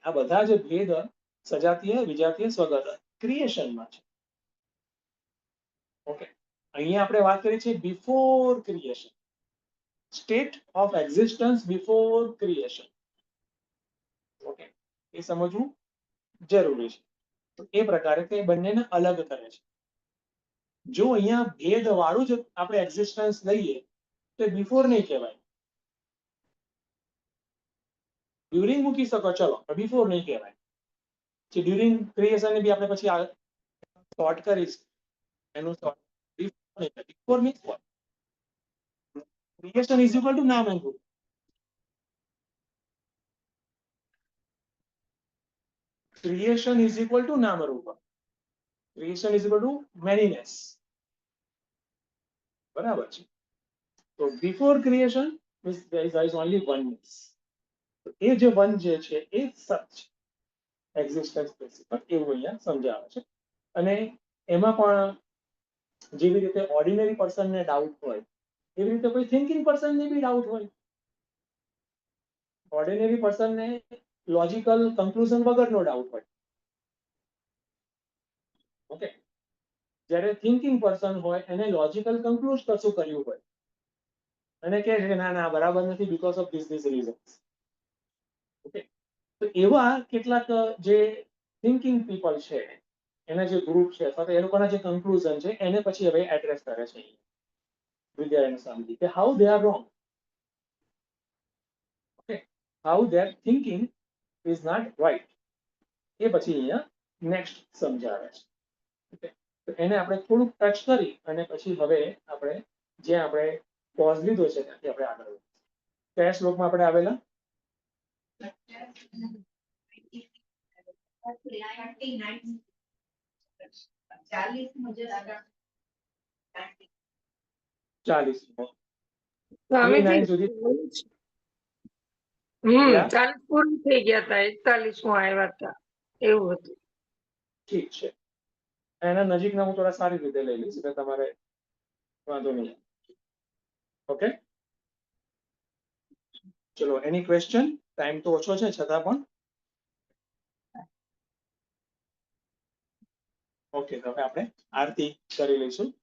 આ બધા જે ભેદ સજાતીય, વિજાતીય, સ્વગત ક્રિએશનમાં છે. ઓકે, અહીંયા આપણે વાત કરી છે before creation, state of existence before creation. Okay, એ સમજવું જરૂરી છે. તો એ પ્રકારે તે બંનેને અલગ કરે છે. જો અહીંયા ભેદ વાળું જ આપણે એક્ઝિસ્ટન્સ લઈએ તો બિફોર નહીં કહેવાય. ડ્યુરિંગ મૂકી શકો, ચલો, બિફોર નહીં કહેવાય. ડ્યુરિંગ ક્રિએશન બી આપણે પછી શોર્ટ કરીશ, એનું short before means what? Creation is equal to નામ એન્ડ રૂપ. ક્રિએશન ઇઝ ઇક્વલ ટુ નામ રૂપ. Creation is equal to manyness. બરાબર છે. તો before creation there is only oneness. એ જે વન જે છે એ સચ છે, એક્ઝિસ્ટન્સ પ્રિન્સિપલ, એવું અહીંયા સમજાવે છે. અને એમાં પણ જેવી રીતે ઓર્ડિનરી પર્સનને ડાઉટ હોય એવી રીતે કોઈ થિંકિંગ પર્સનને બી ડાઉટ હોય. ઓર્ડિનરી પર્સનને લોજિકલ કન્ક્લુઝન વગરનો ડાઉટ હોય. ઓકે, જ્યારે થિંકિંગ પર્સન હોય એને લોજિકલ કન્ક્લુઝ કશું કર્યું હોય. અને કહે છે કે ના ના બરાબર નથી because of this reasons. Okay, તો એવા કેટલાક જે થિંકિંગ પીપલ છે એના જે ગ્રુપ છે અથવા તો એ લોકોના જે કન્ક્લુઝન છે એને પછી હવે એડ્રેસ કરે છે વિદ્યારાયણ સ્વામીજી કે how they are wrong. Okay, how their thinking is not right એ પછી અહીંયા નેક્સ્ટ સમજાવે છે. ઓકે, તો એને આપણે થોડુંક ટચ કરી અને પછી હવે આપણે જે આપણે પોઝ લીધો છે ત્યાંથી આપણે આગળ વધીએ. કયા શ્લોકમાં આપણે આવેલા? 40. સ્વામીજી 39 સુધી 40 પૂરું થઈ ગયા હતા, 41 આવ્યા હતા એવું હતું. ઠીક છે, એના નજીકના હું થોડા સારી રીતે લઈ લઈશ એટલે તમારે વાંધો નહીં. ઓકે, ચલો એની ક્વેશ્ચન? ટાઈમ તો ઓછો છે છતાં પણ. ઓકે, તો હવે આપણે આરતી કરી લઈશું.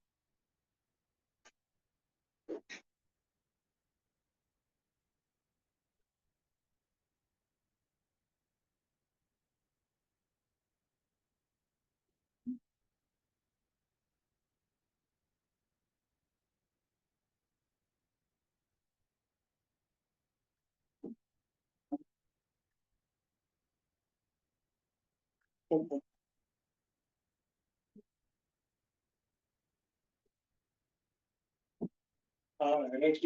आरती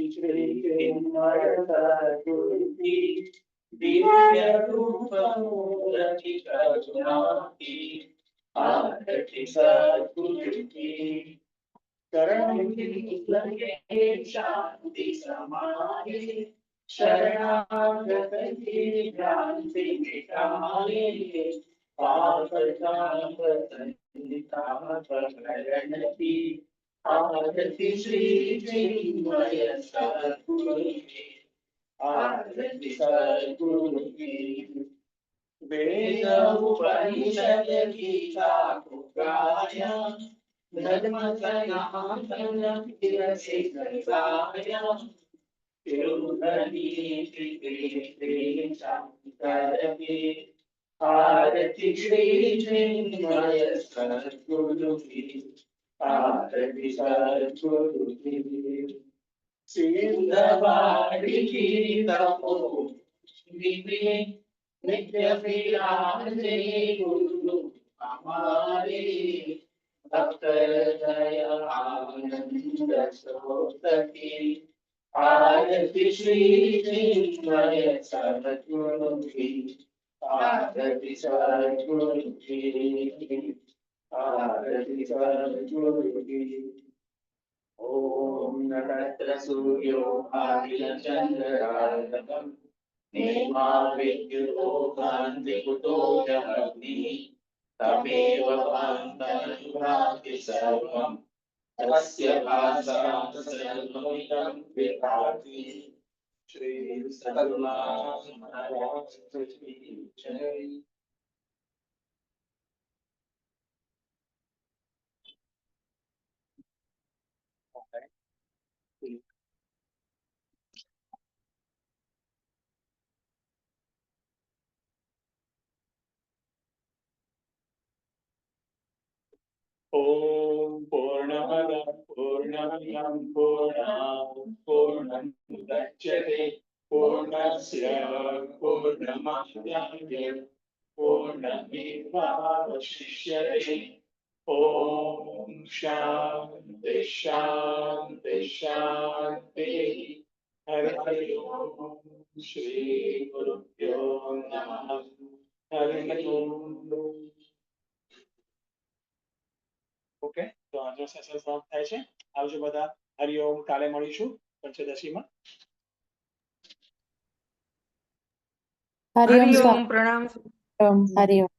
श्री चिन्मय सद्गुरु की, आरती सद्गुरु की। वेद उपनिषद गीता को गाया, धर्म सनातन फिर से गाया, तिरुधनीति शंकर की, आरती श्री चिन्मय सद्गुरु की, आरती सद्गुरु की। सिंधवाड़ी की तपो नित्य विराजे गुरु हमारे, भक्त हृदय आनंद स्रोत की, आरती श्री चिन्मय सद्गुरु की, आरती सद्गुरु की, आरती सद्गुरु की। ओम नमः सूर्यो भाग्य चंद्रार्कम, नेमा विद्युतो भान्ति कुतो जगति, तमेव भान्ति सर्वं, तस्य भासा सर्वमिदं विभाति। श्री सद्गुरुनाथ महाराज की जय। ओम पूर्णमद पूर्णमिदं पूर्णात् पूर्णमुदच्यते पूर्णस्य पूर्णमादाय पूर्णमेवावशिष्यते। ओम शांति शांति शांति। हरि ओम। श्री गुरुभ्यो नमः। हरि ओम। ઓકે, તો આજનો સેશન સમાપ્ત થાય છે. આવજો બધા. હરિઓમ. કાલે મળીશું પંચદશીમાં. હરિઓમ. પ્રણામ. હરિઓમ.